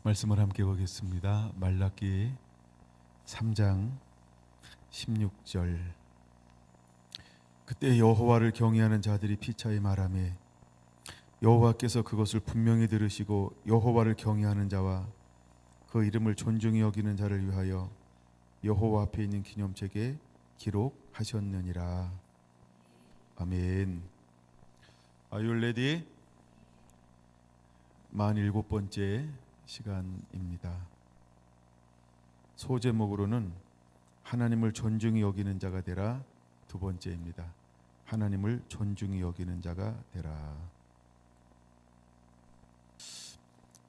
말씀을 함께 보겠습니다. 말라기 3장 16절. 그때 여호와를 경외하는 자들이 피차에 말하며 여호와께서 그것을 분명히 들으시고 여호와를 경외하는 자와 그 이름을 존중히 여기는 자를 위하여 여호와 앞에 있는 기념책에 기록하셨느니라. 아멘. Are you ready? 47번째 시간입니다. 소제목으로는 하나님을 존중히 여기는 자가 되라. 두 번째입니다. 하나님을 존중히 여기는 자가 되라.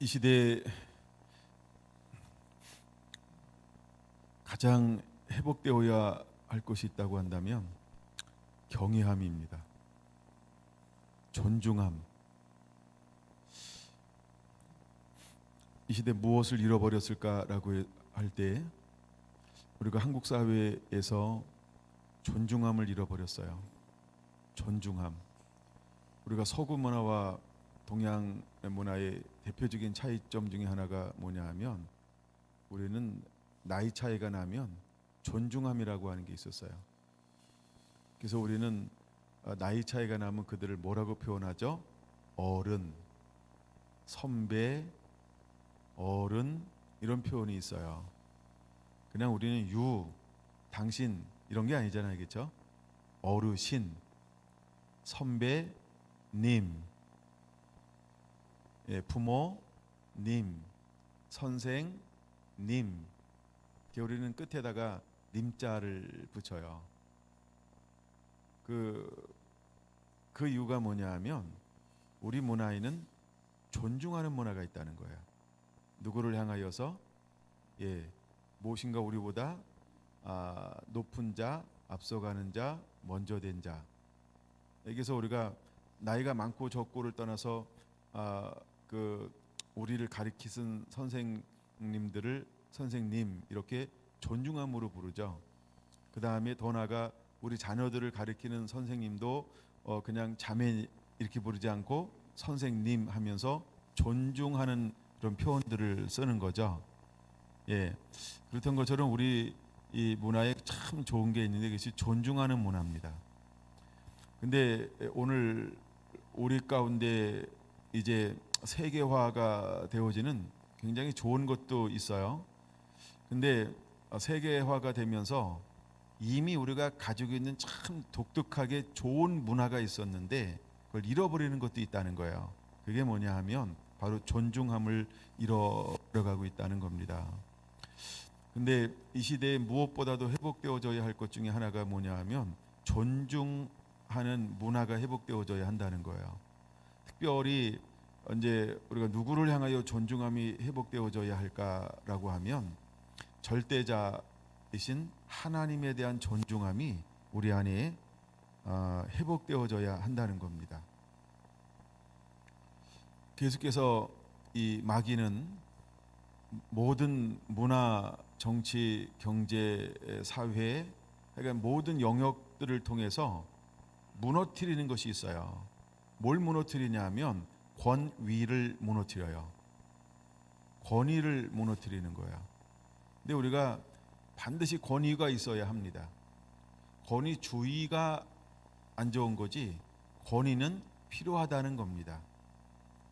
이 시대에 가장 회복되어야 할 것이 있다고 한다면 경외함입니다. 존중함. 이 시대 무엇을 잃어버렸을까라고 할 때 우리가 한국 사회에서 존중함을 잃어버렸어요. 존중함. 우리가 서구 문화와 동양 문화의 대표적인 차이점 중에 하나가 뭐냐 하면 우리는 나이 차이가 나면 존중함이라고 하는 게 있었어요. 그래서 우리는 나이 차이가 나면 그들을 뭐라고 표현하죠? 어른, 선배, 어른 이런 표현이 있어요. 그냥 우리는 유, 당신 이런 게 아니잖아요, 그렇죠? 어르신, 선배, 님, 부모, 님, 선생, 님. 우리는 끝에다가 님자를 붙여요. 그 이유가 뭐냐 하면 우리 문화에는 존중하는 문화가 있다는 거예요. 누구를 향하여서 무엇인가 우리보다 높은 자, 앞서가는 자, 먼저 된 자. 여기서 우리가 나이가 많고 적고를 떠나서 우리를 가르치신 선생님들을 선생님 이렇게 존중함으로 부르죠. 그 다음에 더 나아가 우리 자녀들을 가르치는 선생님도 그냥 자매 이렇게 부르지 않고 선생님 하면서 존중하는 그런 표현들을 쓰는 거죠. 그렇던 것처럼 우리 이 문화에 참 좋은 게 있는데 그것이 존중하는 문화입니다. 근데 오늘 우리 가운데 이제 세계화가 되어지는 굉장히 좋은 것도 있어요. 근데 세계화가 되면서 이미 우리가 가지고 있는 참 독특하게 좋은 문화가 있었는데 그걸 잃어버리는 것도 있다는 거예요. 그게 뭐냐 하면 바로 존중함을 잃어가고 있다는 겁니다. 근데 이 시대에 무엇보다도 회복되어져야 할 것 중에 하나가 뭐냐 하면 존중하는 문화가 회복되어져야 한다는 거예요. 특별히 이제 우리가 누구를 향하여 존중함이 회복되어져야 할까라고 하면 절대자이신 하나님에 대한 존중함이 우리 안에 회복되어져야 한다는 겁니다. 계속해서 이 마귀는 모든 문화, 정치, 경제, 사회, 그러니까 모든 영역들을 통해서 무너뜨리는 것이 있어요. 뭘 무너뜨리냐 하면 권위를 무너뜨려요. 권위를 무너뜨리는 거예요. 근데 우리가 반드시 권위가 있어야 합니다. 권위주의가 안 좋은 거지 권위는 필요하다는 겁니다.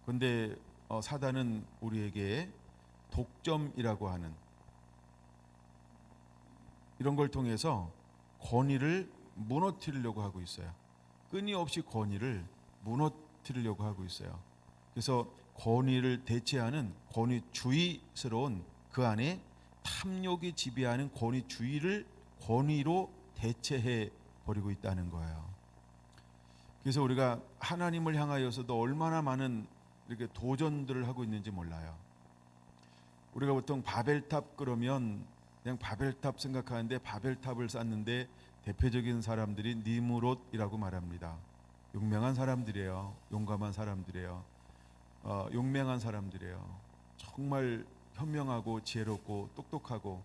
그런데 사단은 우리에게 독점이라고 하는 이런 걸 통해서 권위를 무너뜨리려고 하고 있어요. 끊임없이 권위를 무너뜨리려고 하고 있어요. 그래서 권위를 대체하는 권위주의스러운 그 안에 탐욕이 지배하는 권위주의를 권위로 대체해 버리고 있다는 거예요. 그래서 우리가 하나님을 향하여서도 얼마나 많은 이렇게 도전들을 하고 있는지 몰라요. 우리가 보통 바벨탑 그러면 그냥 바벨탑 생각하는데 바벨탑을 쌓는데 대표적인 사람들이 니므롯이라고 말합니다. 용맹한 사람들이에요. 용감한 사람들이에요. 용맹한 사람들이에요. 정말 현명하고 지혜롭고 똑똑하고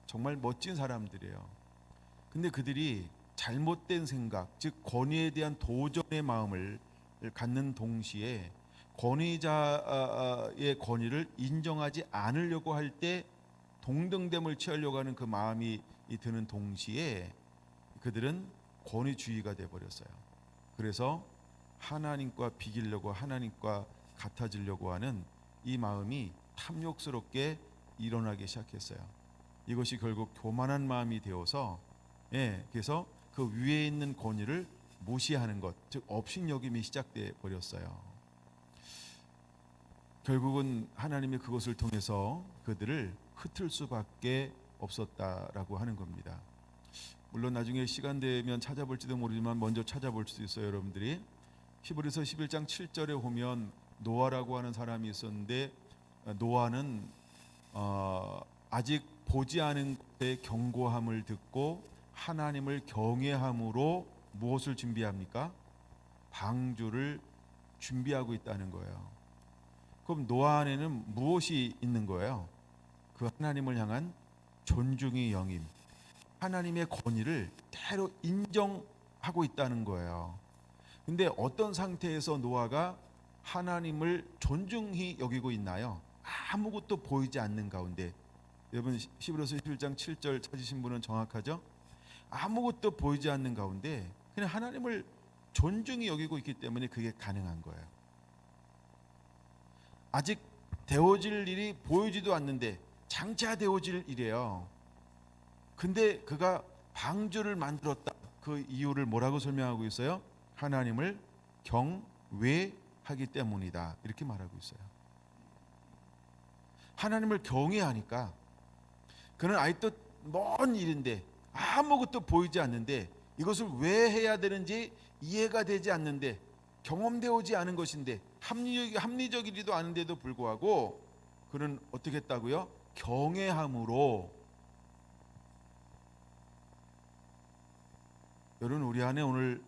정말 멋진 사람들이에요. 근데 그들이 잘못된 생각, 즉 권위에 대한 도전의 마음을 갖는 동시에 권위자의 권위를 인정하지 않으려고 할 때 동등됨을 취하려고 하는 그 마음이 드는 동시에 그들은 권위주의가 돼 버렸어요. 그래서 하나님과 비기려고, 하나님과 같아지려고 하는 이 마음이 탐욕스럽게 일어나기 시작했어요. 이것이 결국 교만한 마음이 되어서, 그래서 그 위에 있는 권위를 무시하는 것, 즉 업신여김이 시작돼 버렸어요. 결국은 하나님이 그것을 통해서 그들을 흩을 수밖에 없었다라고 하는 겁니다. 물론 나중에 시간 되면 찾아볼지도 모르지만 먼저 찾아볼 수도 있어요. 여러분들이 히브리서 11장 7절에 보면 노아라고 하는 사람이 있었는데, 노아는 아직 보지 않은 것의 경고함을 듣고 하나님을 경외함으로 무엇을 준비합니까? 방주를 준비하고 있다는 거예요. 그럼 노아 안에는 무엇이 있는 거예요? 그 하나님을 향한 존중의 영임, 하나님의 권위를 대로 인정하고 있다는 거예요. 근데 어떤 상태에서 노아가 하나님을 존중히 여기고 있나요? 아무것도 보이지 않는 가운데. 여러분 히브리서 11장 7절 찾으신 분은 정확하죠? 아무것도 보이지 않는 가운데 그냥 하나님을 존중히 여기고 있기 때문에 그게 가능한 거예요. 아직 되어질 일이 보이지도 않는데 장차 되어질 일이에요. 근데 그가 방주를 만들었다. 그 이유를 뭐라고 설명하고 있어요? 하나님을 경외하기 때문이다. 이렇게 말하고 있어요. 하나님을 경외하니까 그는 아직도 먼 일인데 아무것도 보이지 않는데 이것을 왜 해야 되는지 이해가 되지 않는데 경험되어 오지 않은 것인데 합리적이지도 않은데도 불구하고 그는 어떻게 했다고요? 경외함으로. 여러분 우리 안에 오늘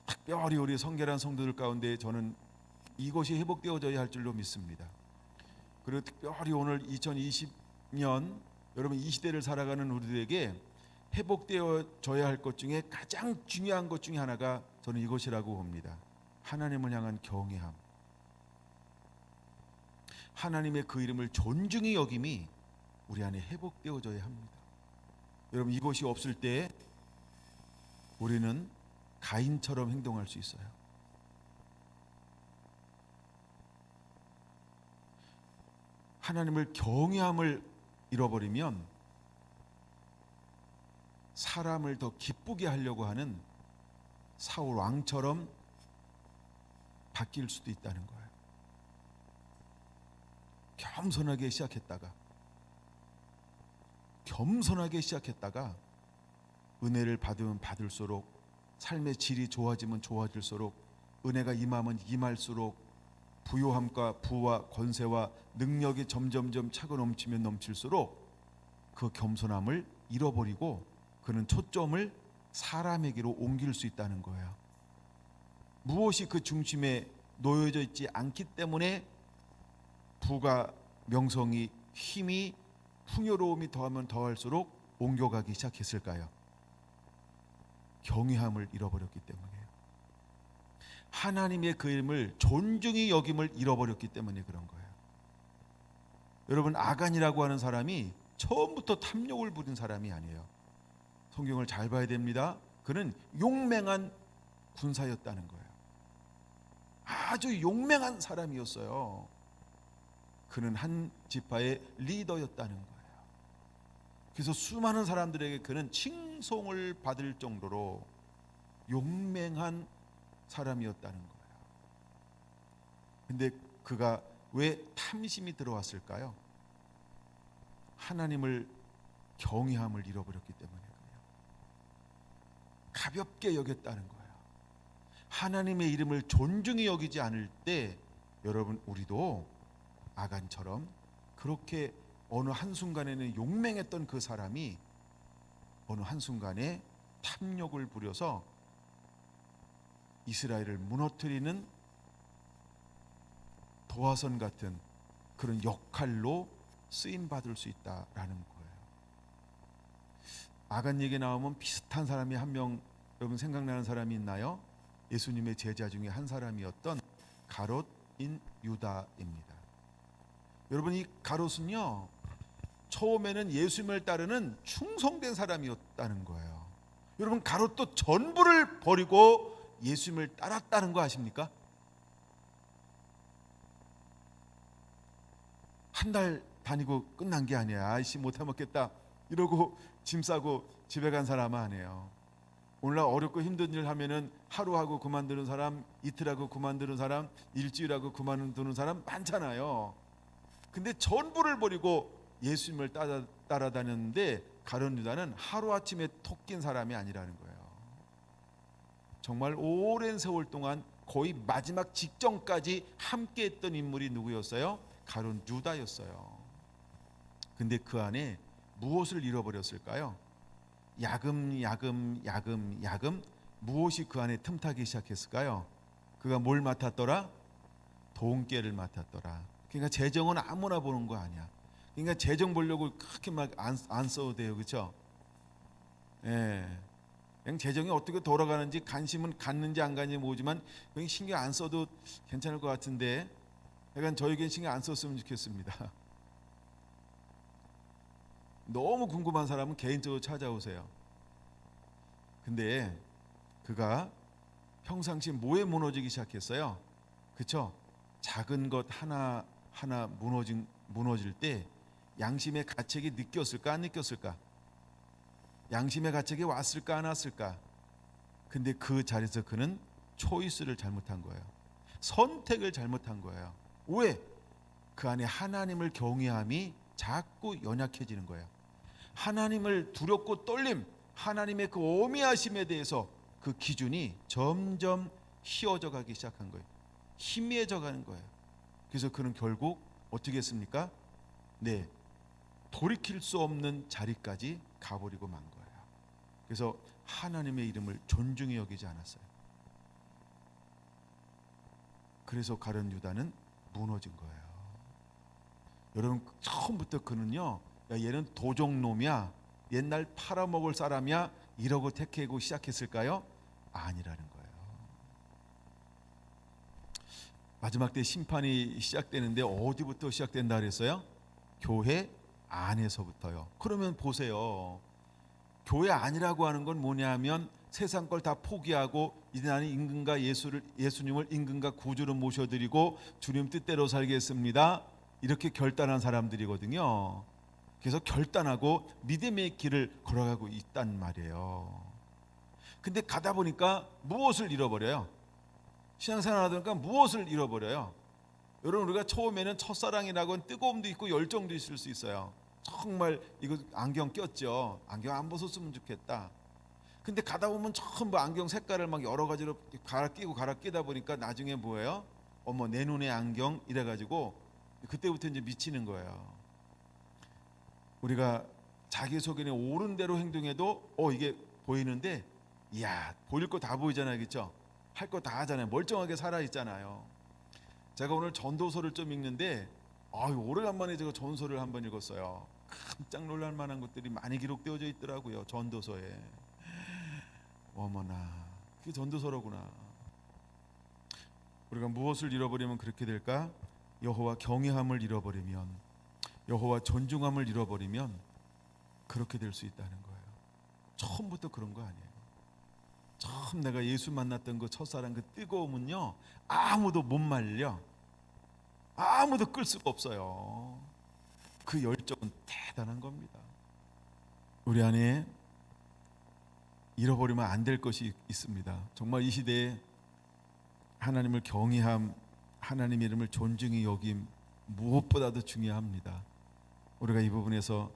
특별히 우리 성결한 성도들 가운데 저는 이것이 회복되어져야 할 줄로 믿습니다. 그리고 특별히 오늘 2020년 여러분 이 시대를 살아가는 우리들에게 회복되어져야 할 것 중에 가장 중요한 것 중에 하나가 저는 이것이라고 봅니다. 하나님을 향한 경외함, 하나님의 그 이름을 존중히 여김이 우리 안에 회복되어져야 합니다. 여러분 이것이 없을 때 우리는 가인처럼 행동할 수 있어요. 하나님을 경외함을 잃어버리면 사람을 더 기쁘게 하려고 하는 사울 왕처럼 바뀔 수도 있다는 거예요. 겸손하게 시작했다가 은혜를 받으면 받을수록, 삶의 질이 좋아지면 좋아질수록, 은혜가 임하면 임할수록 부요함과 부와 권세와 능력이 점점점 차고 넘치면 넘칠수록 그 겸손함을 잃어버리고 그는 초점을 사람에게로 옮길 수 있다는 거예요. 무엇이 그 중심에 놓여져 있지 않기 때문에 부가, 명성이, 힘이, 풍요로움이 더하면 더할수록 옮겨가기 시작했을까요? 경외함을 잃어버렸기 때문이에요. 하나님의 그 이름을 존중히 여김을 잃어버렸기 때문에 그런 거예요. 여러분 아간이라고 하는 사람이 처음부터 탐욕을 부린 사람이 아니에요. 성경을 잘 봐야 됩니다. 그는 용맹한 군사였다는 거예요. 아주 용맹한 사람이었어요. 그는 한 지파의 리더였다는 거예요. 그래서 수많은 사람들에게 그는 칭송을 받을 정도로 용맹한 사람이었다는 거예요. 근데 그가 왜 탐심이 들어왔을까요? 하나님을 경외함을 잃어버렸기 때문에 그래요. 가볍게 여겼다는 거예요. 하나님의 이름을 존중히 여기지 않을 때 여러분 우리도 아간처럼 그렇게 어느 한순간에는 용맹했던 그 사람이 어느 한순간에 탐욕을 부려서 이스라엘을 무너뜨리는 도화선 같은 그런 역할로 쓰임 받을 수 있다라는 거예요. 아간 얘기 나오면 비슷한 사람이 한 명 여러분 생각나는 사람이 있나요? 예수님의 제자 중에 한 사람이었던 가롯 유다입니다. 여러분, 이 가롯은요 처음에는 예수님을 따르는 충성된 사람이었다는 거예요. 여러분, 가롯도 전부를 버리고 예수님을 따랐다는 거 아십니까? 한 달 다니고 끝난 게 아니야. 아이씨 못 해먹겠다 이러고 짐 싸고 집에 간 사람은 아니에요. 오늘날 어렵고 힘든 일 하면은 하루 하고 그만두는 사람, 이틀 하고 그만두는 사람, 일주일 하고 그만두는 사람 많잖아요. 근데 전부를 버리고 예수님을 따라다녔는데 가룟 유다는 하루아침에 톡 낀 사람이 아니라는 거예요. 정말 오랜 세월 동안 거의 마지막 직전까지 함께했던 인물이 누구였어요? 가룟 유다였어요. 근데 그 안에 무엇을 잃어버렸을까요? 야금 무엇이 그 안에 틈타기 시작했을까요? 그가 뭘 맡았더라? 돈깨를 맡았더라. 그러니까 재정은 아무나 보는 거 아니야. 그러니까 재정 보려고 그렇게 막 안 써도 돼요, 그렇죠? 예, 그냥 재정이 어떻게 돌아가는지 관심은 갖는지 안 갖는지 모르지만 그냥 신경 안 써도 괜찮을 것 같은데, 약간 저에겐 신경 안 썼으면 좋겠습니다. 너무 궁금한 사람은 개인적으로 찾아오세요. 근데 그가 평상시 뭐에 무너지기 시작했어요? 그렇죠? 작은 것 하나 무너질 때 양심의 가책이 느꼈을까 안 느꼈을까? 양심의 가책이 왔을까 안 왔을까? 근데 그 자리에서 그는 초이스를 잘못한 거예요. 선택을 잘못한 거예요. 왜? 그 안에 하나님을 경외함이 자꾸 연약해지는 거예요. 하나님을 두렵고 떨림, 하나님의 그 오미하심에 대해서 그 기준이 점점 희어져 가기 시작한 거예요. 희미해져 가는 거예요. 그래서 그는 결국 어떻게 했습니까? 네, 돌이킬 수 없는 자리까지 가버리고 만 거예요. 그래서 하나님의 이름을 존중히 여기지 않았어요. 그래서 가룟 유다는 무너진 거예요. 여러분, 처음부터 그는요, 야, 얘는 도적놈이야, 옛날 팔아먹을 사람이야 이러고 택하고 시작했을까요? 아니라는 거예요. 마지막 때 심판이 시작되는데 어디부터 시작된다 그랬어요? 교회 안에서부터요. 그러면 보세요. 교회 아니라고 하는 건 뭐냐 하면 세상 걸 다 포기하고 이제 나는 임금과 예수님을 임금과 구주로 모셔드리고 주님 뜻대로 살겠습니다, 이렇게 결단한 사람들이거든요. 그래서 결단하고 믿음의 길을 걸어가고 있단 말이에요. 근데 가다 보니까 무엇을 잃어버려요? 신앙생활 하다 보니까 무엇을 잃어버려요? 여러분, 우리가 처음에는 첫사랑이라고 하는 뜨거움도 있고 열정도 있을 수 있어요. 정말 이거 안경 꼈죠. 안경 안 벗었으면 좋겠다. 근데 가다 보면 전부 안경 색깔을 막 여러 가지로 갈아 끼다 보니까 나중에 뭐예요? 어머, 내 눈에 안경 이래가지고 그때부터 이제 미치는 거예요. 우리가 자기소견에 옳은 대로 행동해도 이게 보이는데, 이야, 보일 거 다 보이잖아요, 그렇죠? 할 거 다 하잖아요. 멀쩡하게 살아 있잖아요. 제가 오늘 전도서를 좀 읽는데 오래간만에 제가 전서를 한번 읽었어요. 깜짝 놀랄 만한 것들이 많이 기록되어져 있더라고요, 전도서에. 어머나, 그게 전도서로구나. 우리가 무엇을 잃어버리면 그렇게 될까? 여호와 경외함을 잃어버리면, 여호와 존중함을 잃어버리면 그렇게 될 수 있다는 거예요. 처음부터 그런 거 아니에요. 처음 내가 예수 만났던 그 첫사랑 그 뜨거움은요, 아무도 못 말려, 아무도 끌 수가 없어요. 그 열정은 대단한 겁니다. 우리 안에 잃어버리면 안 될 것이 있습니다. 정말 이 시대에 하나님을 경외함, 하나님 이름을 존중히 여김, 무엇보다도 중요합니다. 우리가 이 부분에서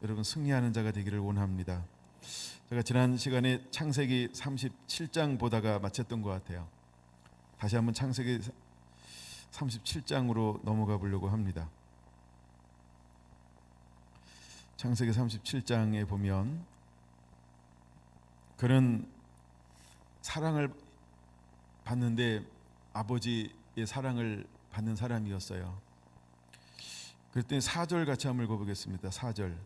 여러분 승리하는 자가 되기를 원합니다. 제가 지난 시간에 창세기 37장 보다가 마쳤던 것 같아요. 다시 한번 창세기 37장으로 넘어가 보려고 합니다. 창세기 37장에 보면 그는 사랑을 받는데 아버지의 사랑을 받는 사람이었어요. 그랬더니 4절 같이 한번 읽어보겠습니다. 4절.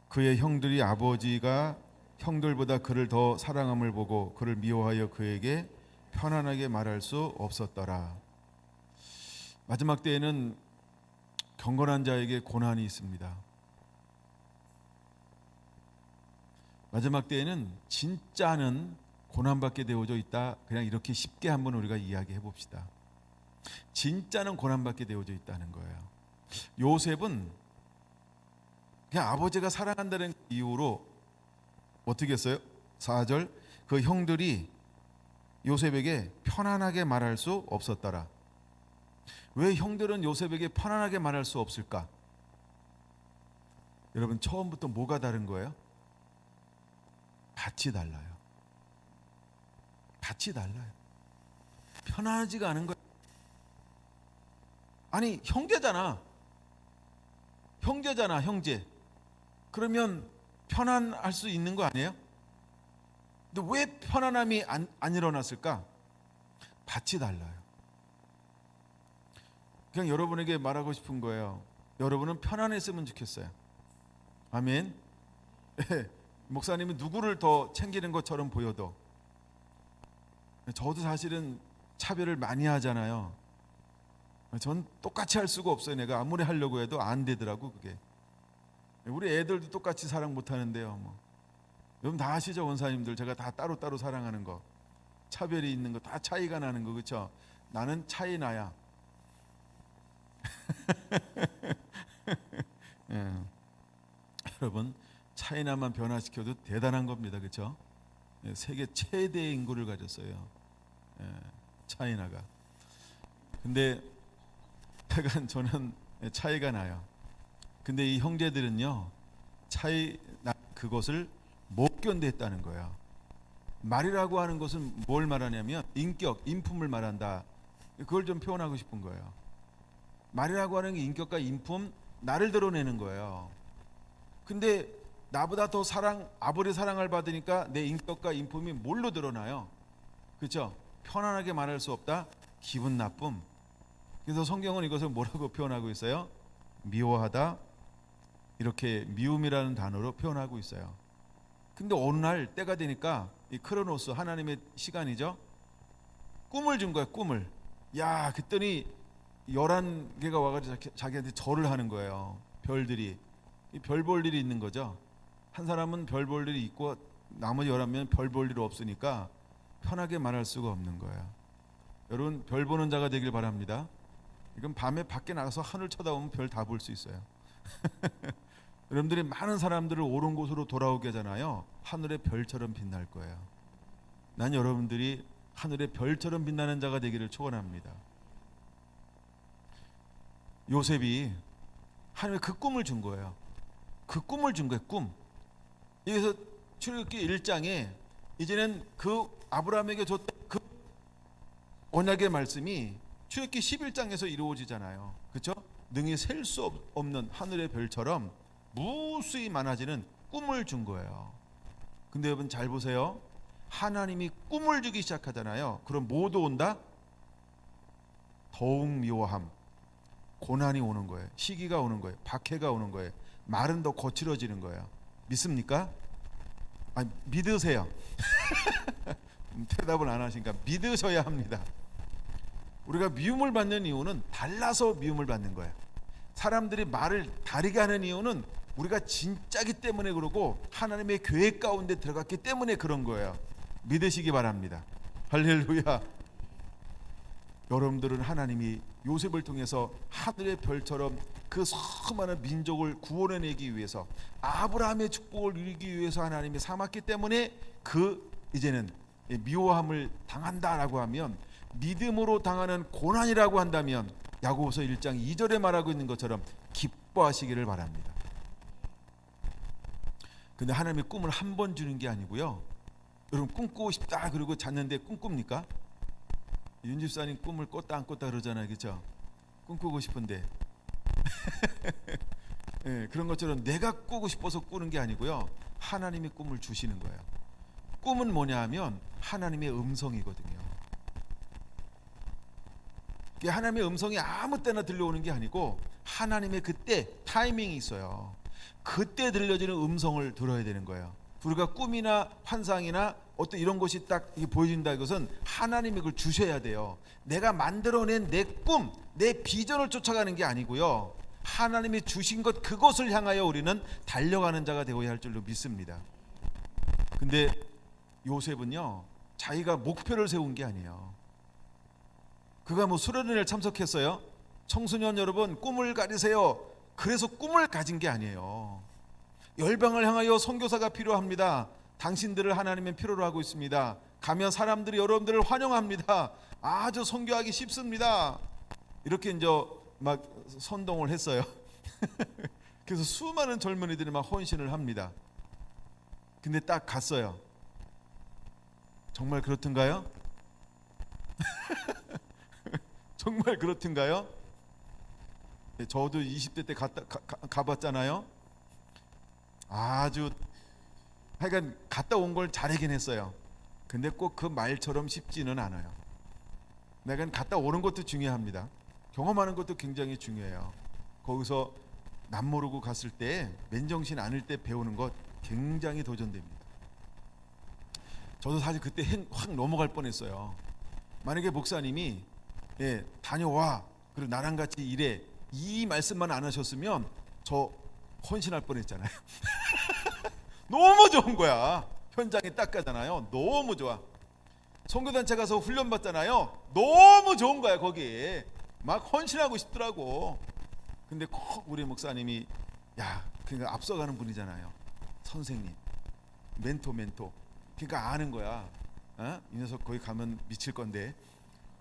그의 형들이 아버지가 형들보다 그를 더 사랑함을 보고 그를 미워하여 그에게 편안하게 말할 수 없었더라. 마지막 때에는 경건한 자에게 고난이 있습니다. 마지막 때에는 진짜는 고난받게 되어져 있다. 그냥 이렇게 쉽게 한번 우리가 이야기해 봅시다. 진짜는 고난받게 되어져 있다는 거예요. 요셉은 그냥 아버지가 사랑한다는 이유로 어떻게 했어요? 4절, 그 형들이 요셉에게 편안하게 말할 수 없었더라. 왜 형들은 요셉에게 편안하게 말할 수 없을까? 여러분, 처음부터 뭐가 다른 거예요? 밭이 달라요. 밭이 달라요. 편안하지가 않은 거예요. 아니, 형제잖아. 형제. 그러면 편안할 수 있는 거 아니에요? 근데 왜 편안함이 안 일어났을까? 밭이 달라요. 그냥 여러분에게 말하고 싶은 거예요. 여러분은 편안했으면 좋겠어요. 아멘. 목사님이 누구를 더 챙기는 것처럼 보여도, 저도 사실은 차별을 많이 하잖아요. 전 똑같이 할 수가 없어요. 내가 아무리 하려고 해도 안 되더라고 그게. 우리 애들도 똑같이 사랑 못 하는데요. 여러분 다 아시죠? 원사님들, 제가 다 따로따로 사랑하는 거, 차별이 있는 거, 다 차이가 나는 거, 그렇죠? 나는 차이 나야. 예. 여러분, 차이나만 변화시켜도 대단한 겁니다. 그렇죠? 예, 세계 최대 인구를 가졌어요. 예, 차이나가. 근데 약간 저는 차이가 나요. 근데 이 형제들은요, 차이 나 그것을 못 견뎠다는 거예요. 말이라고 하는 것은 뭘 말하냐면 인격, 인품을 말한다. 그걸 좀 표현하고 싶은 거예요. 말이라고 하는 게 인격과 인품, 나를 드러내는 거예요. 근데 나보다 더 아버지 사랑을 받으니까 내 인격과 인품이 뭘로 드러나요? 그렇죠? 편안하게 말할 수 없다. 기분 나쁨. 그래서 성경은 이것을 뭐라고 표현하고 있어요? 미워하다. 이렇게 미움이라는 단어로 표현하고 있어요. 근데 어느 날 때가 되니까 이 크로노스, 하나님의 시간이죠. 꿈을 준 거야, 꿈을. 야, 그랬더니 11개가 와가지고 자기한테 절을 하는 거예요. 별들이. 별 볼 일이 있는 거죠. 한 사람은 별 볼 일이 있고 나머지 11명은 별 볼 일 없으니까 편하게 말할 수가 없는 거예요. 여러분, 별 보는 자가 되길 바랍니다. 이건 밤에 밖에 나가서 하늘 쳐다보면 별 다 볼 수 있어요. 여러분들이 많은 사람들을 옳은 곳으로 돌아오게 하잖아요. 하늘의 별처럼 빛날 거예요. 난 여러분들이 하늘의 별처럼 빛나는 자가 되기를 축원합니다. 요셉이 하나님의 그 꿈을 준 거예요. 그 꿈을 준 거예요. 꿈. 여기서 출애굽기 1장에 이제는 그 아브라함에게 줬던 그 언약의 말씀이 출애굽기 11장에서 이루어지잖아요. 그렇죠? 능히 셀 수 없는 하늘의 별처럼 무수히 많아지는 꿈을 준 거예요. 근데 여러분 잘 보세요. 하나님이 꿈을 주기 시작하잖아요. 그럼 뭐도 온다? 더욱 미워함, 고난이 오는 거예요. 시기가 오는 거예요. 박해가 오는 거예요. 말은 더 거칠어지는 거예요. 믿습니까? 아니, 믿으세요. 대답을 안 하시니까 믿으셔야 합니다. 우리가 미움을 받는 이유는 달라서 미움을 받는 거예요. 사람들이 말을 다르게 하는 이유는 우리가 진짜기 때문에 그러고 하나님의 계획 가운데 들어갔기 때문에 그런 거예요. 믿으시기 바랍니다. 할렐루야. 여러분들은 하나님이 요셉을 통해서 하늘의 별처럼 그 수많은 민족을 구원해내기 위해서, 아브라함의 축복을 누리기 위해서 하나님이 삼았기 때문에 이제는 미워함을 당한다라고 하면, 믿음으로 당하는 고난이라고 한다면 야고보서 1장 2절에 말하고 있는 것처럼 기뻐하시기를 바랍니다. 근데 하나님의 꿈을 한 번 주는 게 아니고요. 여러분, 꿈꾸고 싶다 그러고 잤는데 꿈꿉니까? 윤 집사님 꿈을 꿨다 안 꿨다 그러잖아요. 그렇죠? 꿈꾸고 싶은데 네, 그런 것처럼 내가 꾸고 싶어서 꾸는 게 아니고요. 하나님이 꿈을 주시는 거예요. 꿈은 뭐냐 하면 하나님의 음성이거든요. 하나님의 음성이 아무 때나 들려오는 게 아니고 하나님의 그때 타이밍이 있어요. 그때 들려지는 음성을 들어야 되는 거예요. 우리가 꿈이나 환상이나 어떤 이런 것이 딱 보여진다, 이것은 하나님이 그걸 주셔야 돼요. 내가 만들어낸 내 꿈, 내 비전을 쫓아가는 게 아니고요, 하나님이 주신 것, 그것을 향하여 우리는 달려가는 자가 되어야 할 줄로 믿습니다. 근데 요셉은요, 자기가 목표를 세운 게 아니에요. 그가 뭐 수련회를 참석했어요? 청소년 여러분, 꿈을 가지세요. 그래서 꿈을 가진 게 아니에요. 열방을 향하여 선교사가 필요합니다. 당신들을 하나님은 필요로 하고 있습니다. 가면 사람들이 여러분들을 환영합니다. 아주 선교하기 쉽습니다. 이렇게 이제 막 선동을 했어요. 그래서 수많은 젊은이들이 막 헌신을 합니다. 근데 딱 갔어요. 정말 그렇던가요? 정말 그렇던가요? 저도 20대 때 가봤잖아요. 아주 하여간 갔다 온 걸 잘하긴 했어요. 근데 꼭 그 말처럼 쉽지는 않아요. 내가 갔다 오는 것도 중요합니다. 경험하는 것도 굉장히 중요해요. 거기서 남모르고 갔을 때, 맨정신 않을 때 배우는 것 굉장히 도전됩니다. 저도 사실 그때 확 넘어갈 뻔했어요. 만약에 목사님이 다녀와, 그리고 나랑 같이 일해, 이 말씀만 안 하셨으면 저 헌신할 뻔했잖아요. 너무 좋은 거야. 현장에 딱 가잖아요. 너무 좋아. 선교단체 가서 훈련 받잖아요. 너무 좋은 거야. 거기 막 헌신하고 싶더라고. 근데 꼭 우리 목사님이, 그러니까 앞서가는 분이잖아요. 선생님, 멘토. 그러니까 아는 거야. 이 녀석 거기 가면 미칠 건데,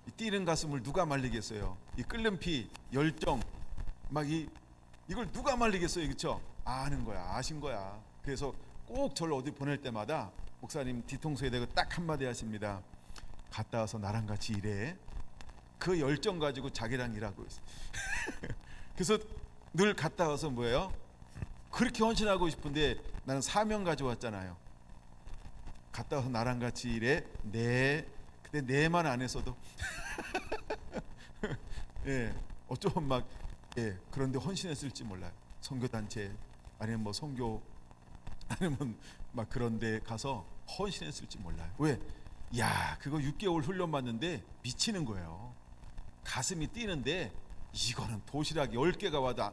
이 뛰는 가슴을 누가 말리겠어요? 이 끓는 피, 열정, 막 이걸 누가 말리겠어요, 그렇죠? 아는 거야, 아신 거야. 그래서 꼭 저를 어디 보낼 때마다 목사님 뒤통수에 대고 딱 한마디 하십니다. 갔다 와서 나랑 같이 일해. 그 열정 가지고 자기랑 일하고 있어. 그래서 늘 갔다 와서 뭐예요? 그렇게 헌신하고 싶은데 나는 사명 가져왔잖아요. 갔다 와서 나랑 같이 일해. 네. 근데 네만 안 했어도 어쩌면 막 그런데 헌신했을지 몰라요. 선교단체 아니면 뭐 선교 아니면 막 그런데 가서 헌신했을지 몰라요. 왜? 그거 6개월 훈련 받는데 미치는 거예요. 가슴이 뛰는데, 이거는 도시락 10개가 와도,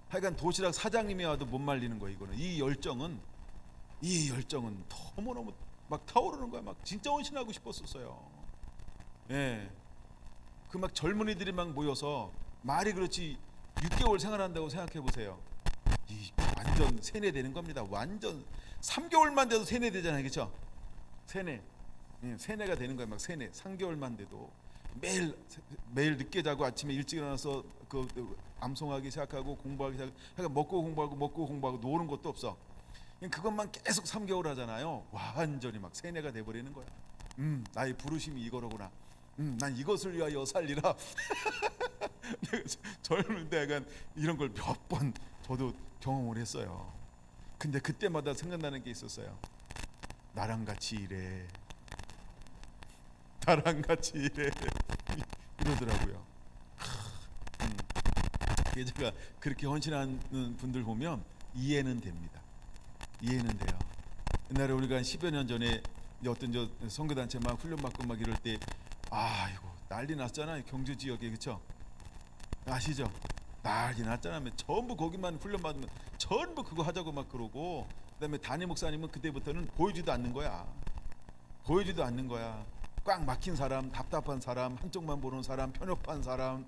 하여간 도시락 사장님이 와도 못 말리는 거예요. 이거는 이 열정은 너무너무 막 타오르는 거야. 막 진짜 헌신하고 싶었었어요. 그 막 젊은이들이 막 모여서, 말이 그렇지 6개월 생활한다고 생각해 보세요. 완전 세뇌되는 겁니다. 완전 3개월만 돼도 세뇌되잖아요, 그렇죠? 세뇌가 되는 거야. 막 3개월만 돼도 매일 늦게 자고 아침에 일찍 일어나서 그 암송하기 시작하고 공부하기 시작하고, 그러니까 먹고 공부하고 노는 것도 없어. 그것만 계속 3개월 하잖아요. 완전히 막 세뇌가 돼버리는 거야. 나의 부르심이 이거로구나. 난 이것을 위하여 살리라. 젊을 때 약간 이런 걸 몇 번 저도 경험을 했어요. 근데 그때마다 생각나는 게 있었어요. 나랑 같이 일해. 이러더라고요. 제가 그렇게 헌신하는 분들 보면 이해는 됩니다. 이해는 돼요. 옛날에 우리가 한 10여 년 전에 어떤 선교단체 막 훈련받고 막 이럴 때, 이거 난리 났잖아요. 경주 지역에, 그렇죠? 아시죠? 난리 났잖아요. 전부 거기만 훈련받으면 전부 그거 하자고 막 그러고, 그다음에 담임 목사님은 그때부터는 보여주지도 않는 거야. 꽉 막힌 사람, 답답한 사람, 한쪽만 보는 사람, 편협한 사람,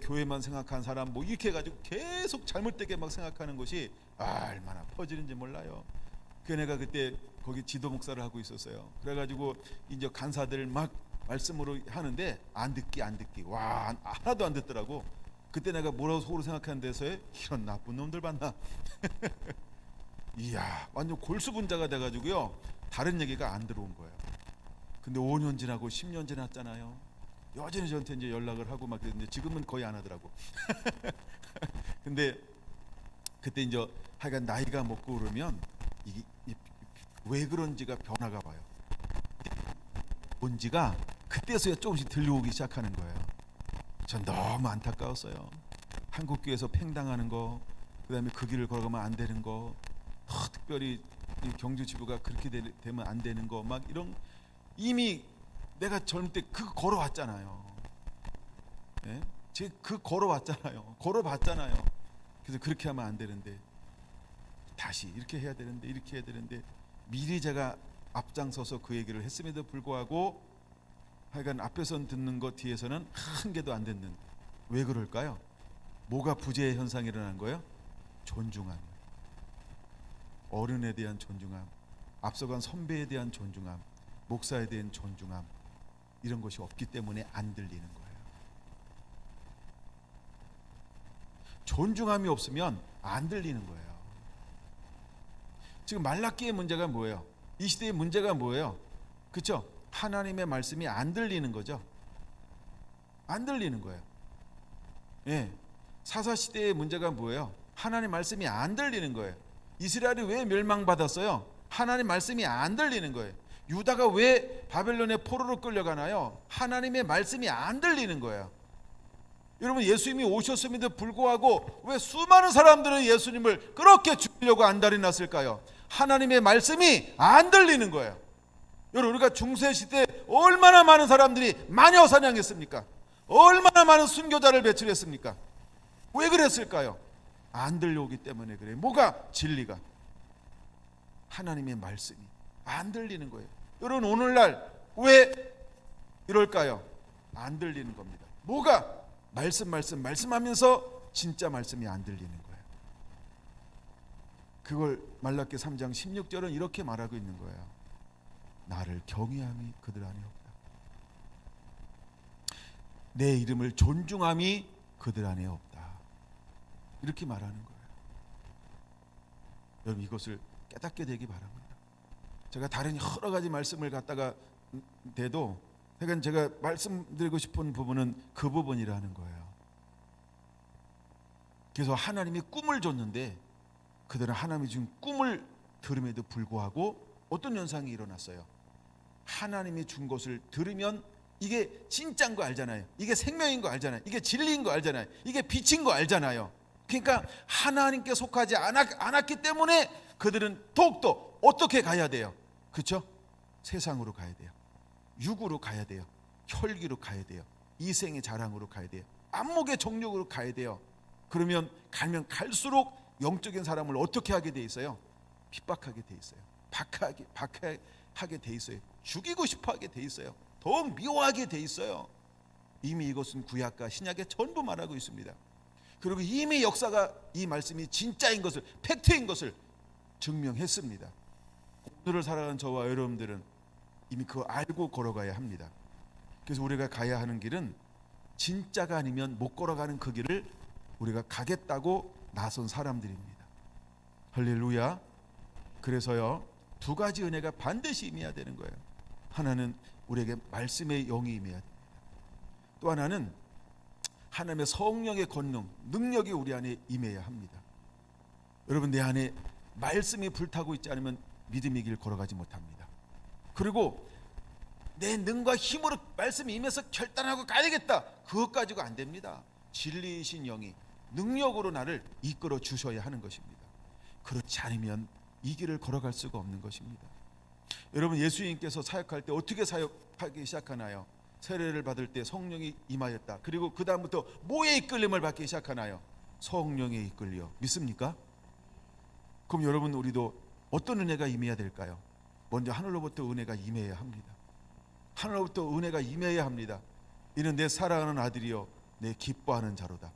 교회만 생각한 사람, 뭐 이렇게 해가지고 계속 잘못되게 막 생각하는 것이 얼마나 퍼지는지 몰라요. 그 내가 그때 거기 지도 목사를 하고 있었어요. 그래가지고 이제 간사들 막 말씀으로 하는데 안 듣기 와, 하나도 안 듣더라고. 그때 내가 뭐라고 속으로 생각하는 데서에, 이런 나쁜 놈들 봤나. 이야, 완전 골수분자가 돼가지고요, 다른 얘기가 안 들어온 거예요. 근데 5년 지나고 10년 지났잖아요. 여전히 저한테 이제 연락을 하고 막 그랬는데 지금은 거의 안 하더라고. 근데 그때 이제 하여간 나이가 먹고 그러면 이게 왜 그런지가 변화가 봐요. 뭔지가 그때서야 조금씩 들려오기 시작하는 거예요. 전 너무 안타까웠어요. 한국 교회에서 팽당하는 거, 그다음에 그 길을 걸어가면 안 되는 거, 특별히 이 경주 지부가 그렇게 되면 안 되는 거 막 이런, 이미 내가 젊을 때 그거 걸어왔잖아요. 예? 제가 그 걸어왔잖아요. 걸어봤잖아요. 그래서 그렇게 하면 안 되는데, 다시 이렇게 해야 되는데, 이렇게 해야 되는데, 미리 제가 앞장서서 그 얘기를 했음에도 불구하고 하여간 앞에선 듣는 것, 뒤에서는 한 개도 안 듣는. 왜 그럴까요? 뭐가 부재의 현상이 일어난 거예요? 존중함. 어른에 대한 존중함, 앞서간 선배에 대한 존중함, 목사에 대한 존중함, 이런 것이 없기 때문에 안 들리는 거예요. 존중함이 없으면 안 들리는 거예요. 지금 말라기의 문제가 뭐예요? 이 시대의 문제가 뭐예요? 그렇죠? 하나님의 말씀이 안 들리는 거죠. 안 들리는 거예요. 예. 사사 시대의 문제가 뭐예요? 하나님 말씀이 안 들리는 거예요. 이스라엘이 왜 멸망받았어요? 하나님 말씀이 안 들리는 거예요. 유다가 왜 바벨론의 포로로 끌려가나요? 하나님의 말씀이 안 들리는 거예요. 여러분, 예수님이 오셨음에도 불구하고 왜 수많은 사람들은 예수님을 그렇게 죽이려고 안달이 났을까요? 하나님의 말씀이 안 들리는 거예요. 여러분, 우리가 중세시대 얼마나 많은 사람들이 마녀 사냥했습니까? 얼마나 많은 순교자를 배출했습니까? 왜 그랬을까요? 안 들려오기 때문에 그래요. 뭐가? 진리가, 하나님의 말씀이 안 들리는 거예요. 여러분, 오늘날 왜 이럴까요? 안 들리는 겁니다. 뭐가? 말씀하면서 진짜 말씀이 안 들리는 거예요. 그걸 말라기 3장 16절은 이렇게 말하고 있는 거예요. 나를 경외함이 그들 안에 없다. 내 이름을 존중함이 그들 안에 없다. 이렇게 말하는 거예요. 여러분, 이것을 깨닫게 되기 바랍니다. 제가 다른 여러 가지 말씀을 갖다가 대도 그러니까 제가 말씀드리고 싶은 부분은 그 부분이라는 거예요. 그래서 하나님이 꿈을 줬는데 그들은 하나님이 준 꿈을 들음에도 불구하고 어떤 현상이 일어났어요? 하나님이 준 것을 들으면 이게 진짜인 거 알잖아요. 이게 생명인 거 알잖아요. 이게 진리인 거 알잖아요. 이게 빛인 거 알잖아요. 그러니까 하나님께 속하지 않았기 때문에 그들은 더욱더 어떻게 가야 돼요? 그렇죠? 세상으로 가야 돼요. 육으로 가야 돼요. 혈기로 가야 돼요. 이생의 자랑으로 가야 돼요. 안목의 정욕으로 가야 돼요. 그러면 가면 갈수록 영적인 사람을 어떻게 하게 돼 있어요? 핍박하게 돼 있어요. 박해하게 돼 있어요. 죽이고 싶어하게 돼 있어요. 더욱 미워하게 돼 있어요. 이미 이것은 구약과 신약에 전부 말하고 있습니다. 그리고 이미 역사가 이 말씀이 진짜인 것을, 팩트인 것을 증명했습니다. 오늘을 살아가는 저와 여러분들은 이미 그거 알고 걸어가야 합니다. 그래서 우리가 가야 하는 길은 진짜가 아니면 못 걸어가는 그 길을 우리가 가겠다고 나선 사람들입니다. 할렐루야. 그래서요, 두 가지 은혜가 반드시 임해야 되는 거예요. 하나는 우리에게 말씀의 영이 임해야 됩니다. 또 하나는 하나님의 성령의 권능, 능력이 우리 안에 임해야 합니다. 여러분, 내 안에 말씀이 불타고 있지 않으면 믿음의 길 걸어가지 못합니다. 그리고 내 능과 힘으로 말씀이 임해서 결단하고 가야 되겠다, 그것 가지고 안 됩니다. 진리이신 영이 능력으로 나를 이끌어 주셔야 하는 것입니다. 그렇지 않으면 이 길을 걸어갈 수가 없는 것입니다. 여러분, 예수님께서 사역할 때 어떻게 사역하기 시작하나요? 세례를 받을 때 성령이 임하였다. 그리고 그 다음부터 뭐의 이끌림을 받기 시작하나요? 성령의 이끌려. 믿습니까? 그럼 여러분, 우리도 어떤 은혜가 임해야 될까요? 먼저 하늘로부터 은혜가 임해야 합니다. 하늘로부터 은혜가 임해야 합니다. 이는 내 사랑하는 아들이요 내 기뻐하는 자로다.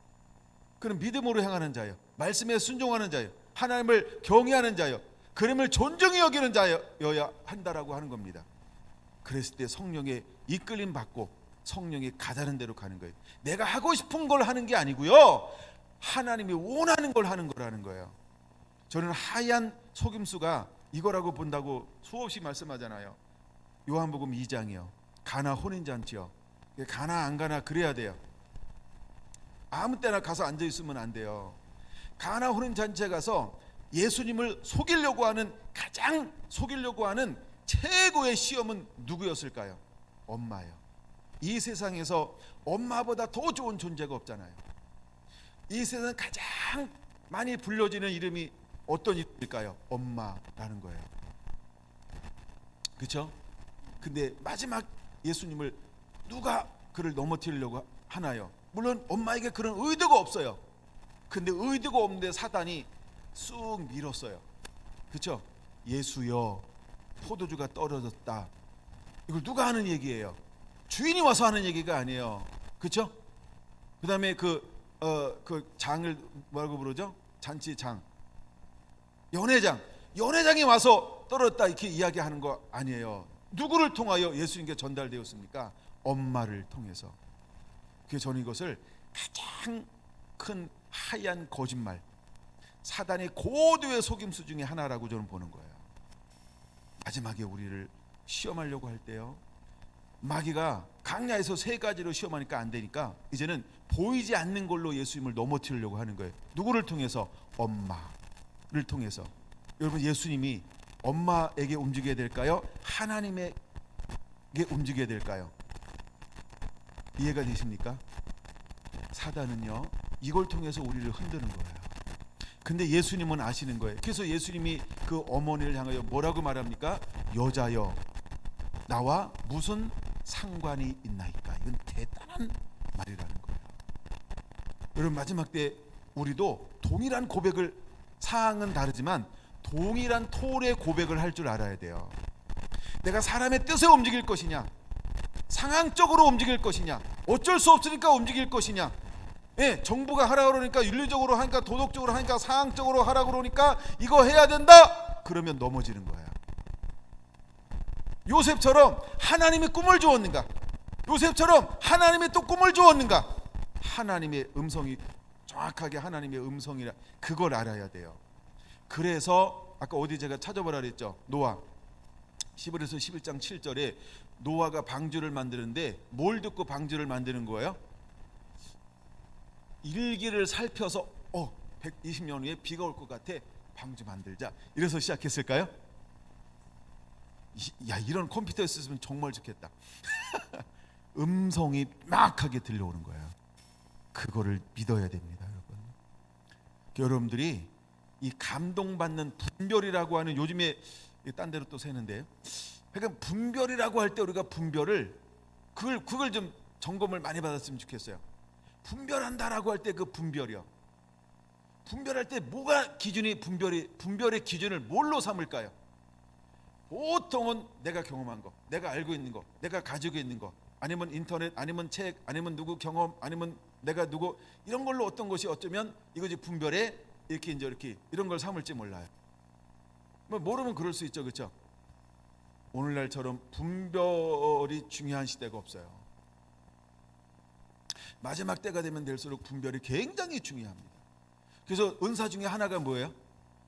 그는 믿음으로 행하는 자요, 말씀에 순종하는 자요, 하나님을 경외하는 자요, 그림을 존중히 여기는 자여야 한다라고 하는 겁니다. 그랬을 때 성령의 이끌림 받고 성령이 가자는 대로 가는 거예요. 내가 하고 싶은 걸 하는 게 아니고요, 하나님이 원하는 걸 하는 거라는 거예요. 저는 하얀 속임수가 이거라고 본다고 수없이 말씀하잖아요. 요한복음 2장이요. 가나 혼인잔치요. 가나 안 가나 그래야 돼요. 아무 때나 가서 앉아 있으면 안 돼요. 가나 혼인잔치에 가서 예수님을 속이려고 하는, 가장 속이려고 하는 최고의 시험은 누구였을까요? 엄마예요. 이 세상에서 엄마보다 더 좋은 존재가 없잖아요. 이 세상 가장 많이 불려지는 이름이 어떤 이름일까요? 엄마라는 거예요. 그렇죠? 근데 마지막 예수님을 누가 그를 넘어뜨리려고 하나요? 물론 엄마에게 그런 의도가 없어요. 근데 의도가 없는데 사단이 쑥 밀었어요. 그렇죠? 예수여, 포도주가 떨어졌다. 이걸 누가 하는 얘기예요? 주인이 와서 하는 얘기가 아니에요. 그렇죠? 그다음에 그 장을 뭐라고 부르죠? 잔치장, 연회장이 와서 떨어졌다 이렇게 이야기하는 거 아니에요. 누구를 통하여 예수님께 전달되었습니까? 엄마를 통해서. 그래서 저는 이것을 가장 큰 하얀 거짓말, 사단의 고도의 속임수 중에 하나라고 저는 보는 거예요. 마지막에 우리를 시험하려고 할 때요, 마귀가 강야에서 세 가지로 시험하니까 안 되니까 이제는 보이지 않는 걸로 예수님을 넘어뜨리려고 하는 거예요. 누구를 통해서? 엄마를 통해서. 여러분, 예수님이 엄마에게 움직여야 될까요? 하나님에게 움직여야 될까요? 이해가 되십니까? 사단은요, 이걸 통해서 우리를 흔드는 거예요. 근데 예수님은 아시는 거예요. 그래서 예수님이 그 어머니를 향하여 뭐라고 말합니까? 여자여, 나와 무슨 상관이 있나이까. 이건 대단한 말이라는 거예요. 여러분, 마지막 때 우리도 동일한 고백을, 사항은 다르지만 동일한 톨의 고백을 할 줄 알아야 돼요. 내가 사람의 뜻에 움직일 것이냐, 상황적으로 움직일 것이냐, 어쩔 수 없으니까 움직일 것이냐, 예, 정부가 하라 그러니까, 윤리적으로 하니까, 도덕적으로 하니까, 상황적으로 하라 그러니까 이거 해야 된다, 그러면 넘어지는 거야. 요셉처럼 하나님이 꿈을 주었는가? 요셉처럼 하나님이 또 꿈을 주었는가? 하나님의 음성이, 정확하게 하나님의 음성이라, 그걸 알아야 돼요. 그래서 아까 어디 제가 찾아보라 그랬죠. 노아 11에서 11장 7절에 노아가 방주를 만드는데 뭘 듣고 방주를 만드는 거예요? 일기를 살펴서 120년 후에 비가 올 것 같아, 방주 만들자, 이래서 시작했을까요? 야, 이런 컴퓨터 있으면 정말 좋겠다. 음성이 막하게 들려오는 거예요. 그거를 믿어야 됩니다, 여러분. 여러분들이 이 감동받는 분별이라고 하는, 요즘에 딴 데로 또 새는데, 그러니까 분별이라고 할 때 우리가 분별을, 그걸 좀 점검을 많이 받았으면 좋겠어요. 분별한다라고 할 때 그 분별이요, 분별할 때 뭐가 기준이, 분별의 기준을 뭘로 삼을까요? 보통은 내가 경험한 거, 내가 알고 있는 거, 내가 가지고 있는 거, 아니면 인터넷, 아니면 책, 아니면 누구 경험, 아니면 내가 누구, 이런 걸로 어떤 것이 어쩌면 이거지 분별에 이렇게 이제 이렇게 이런 걸 삼을지 몰라요. 뭐 모르면 그럴 수 있죠, 그렇죠? 오늘날처럼 분별이 중요한 시대가 없어요. 마지막 때가 되면 될수록 분별이 굉장히 중요합니다. 그래서 은사 중에 하나가 뭐예요?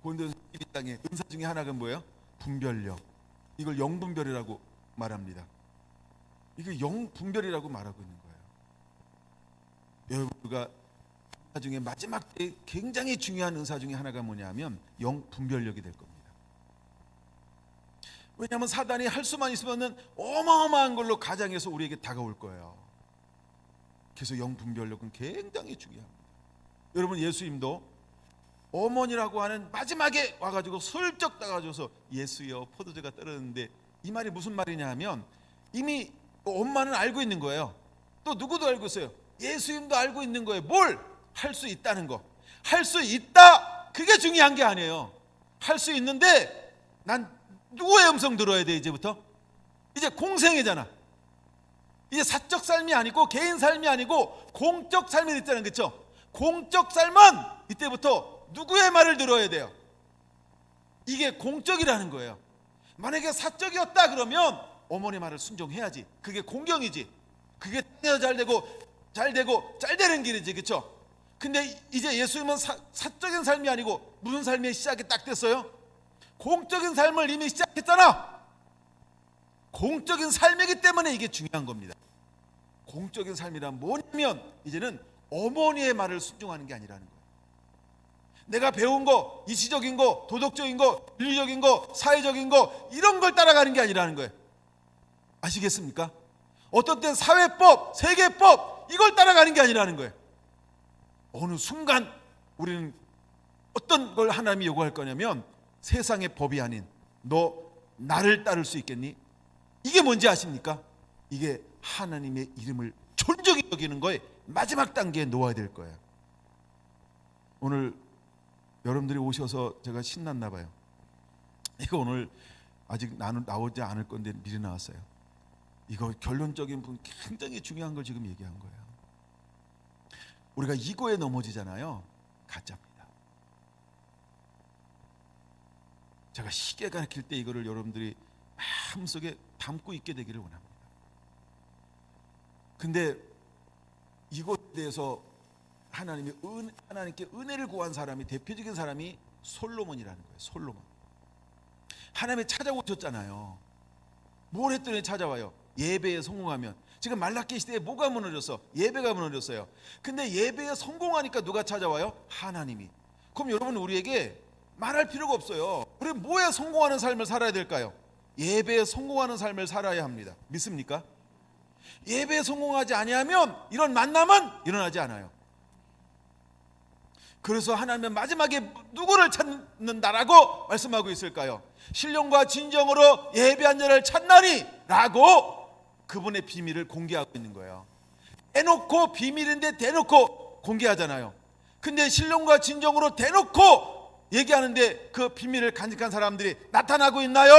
고린도전서 12장에 은사 중에 하나가 뭐예요? 분별력. 이걸 영분별이라고 말합니다. 이게 영분별이라고 말하고 있는 거예요. 여러분과 은사 중에 마지막 때 굉장히 중요한 은사 중에 하나가 뭐냐면 영분별력이 될 겁니다. 왜냐하면 사단이 할 수만 있으면 어마어마한 걸로 가장해서 우리에게 다가올 거예요. 그래서 영분별력은 굉장히 중요합니다. 여러분, 예수님도 어머니라고 하는 마지막에 와가지고 슬쩍 따가줘서 예수여, 포도주가 떨어졌는데, 이 말이 무슨 말이냐 하면 이미 엄마는 알고 있는 거예요. 또 누구도 알고 있어요. 예수님도 알고 있는 거예요. 뭘? 할 수 있다는 거. 할 수 있다, 그게 중요한 게 아니에요. 할 수 있는데 난 누구의 음성 들어야 돼? 이제부터 이제 공생애잖아. 이제 사적 삶이 아니고 개인 삶이 아니고 공적 삶이 됐잖아요, 그렇죠? 공적 삶은 이때부터 누구의 말을 들어야 돼요? 이게 공적이라는 거예요. 만약에 사적이었다 그러면 어머니 말을 순종해야지. 그게 공경이지. 그게 잘 되는 길이지, 그렇죠? 근데 이제 예수님은 사적인 삶이 아니고 무슨 삶의 시작이 딱 됐어요? 공적인 삶을 이미 시작했잖아. 공적인 삶이기 때문에 이게 중요한 겁니다. 공적인 삶이란 뭐냐면 이제는 어머니의 말을 순종하는 게 아니라는 거예요. 내가 배운 거, 이치적인 거, 도덕적인 거, 윤리적인 거, 사회적인 거, 이런 걸 따라가는 게 아니라는 거예요. 아시겠습니까? 어떤 땐 사회법, 세계법, 이걸 따라가는 게 아니라는 거예요. 어느 순간 우리는 어떤 걸 하나님이 요구할 거냐면 세상의 법이 아닌 너 나를 따를 수 있겠니? 이게 뭔지 아십니까? 이게 하나님의 이름을 존중히 여기는 거에 마지막 단계에 놓아야 될 거예요. 오늘 여러분들이 오셔서 제가 신났나 봐요. 이거 오늘 아직 나오지 않을 건데 미리 나왔어요. 이거 결론적인 부분 굉장히 중요한 걸 지금 얘기한 거예요. 우리가 이거에 넘어지잖아요. 가짜입니다. 제가 쉽게 가르칠 때 이거를 여러분들이 마음속에 담고 있게 되기를 원합니다. 근데 이것에 대해서 하나님께 은혜를 구한 사람이, 대표적인 사람이 솔로몬이라는 거예요. 솔로몬. 하나님이 찾아오셨잖아요. 뭘 했더니 찾아와요? 예배에 성공하면. 지금 말라기 시대에 뭐가 무너졌어? 예배가 무너졌어요. 근데 예배에 성공하니까 누가 찾아와요? 하나님이. 그럼 여러분, 우리에게 말할 필요가 없어요. 우리 뭐에 성공하는 삶을 살아야 될까요? 예배에 성공하는 삶을 살아야 합니다. 믿습니까? 예배에 성공하지 아니하면 이런 만남은 일어나지 않아요. 그래서 하나님은 마지막에 누구를 찾는다라고 말씀하고 있을까요? 신령과 진정으로 예배한 자를 찾나니 라고 그분의 비밀을 공개하고 있는 거예요. 대놓고 비밀인데 대놓고 공개하잖아요. 근데 신령과 진정으로 대놓고 얘기하는데 그 비밀을 간직한 사람들이 나타나고 있나요?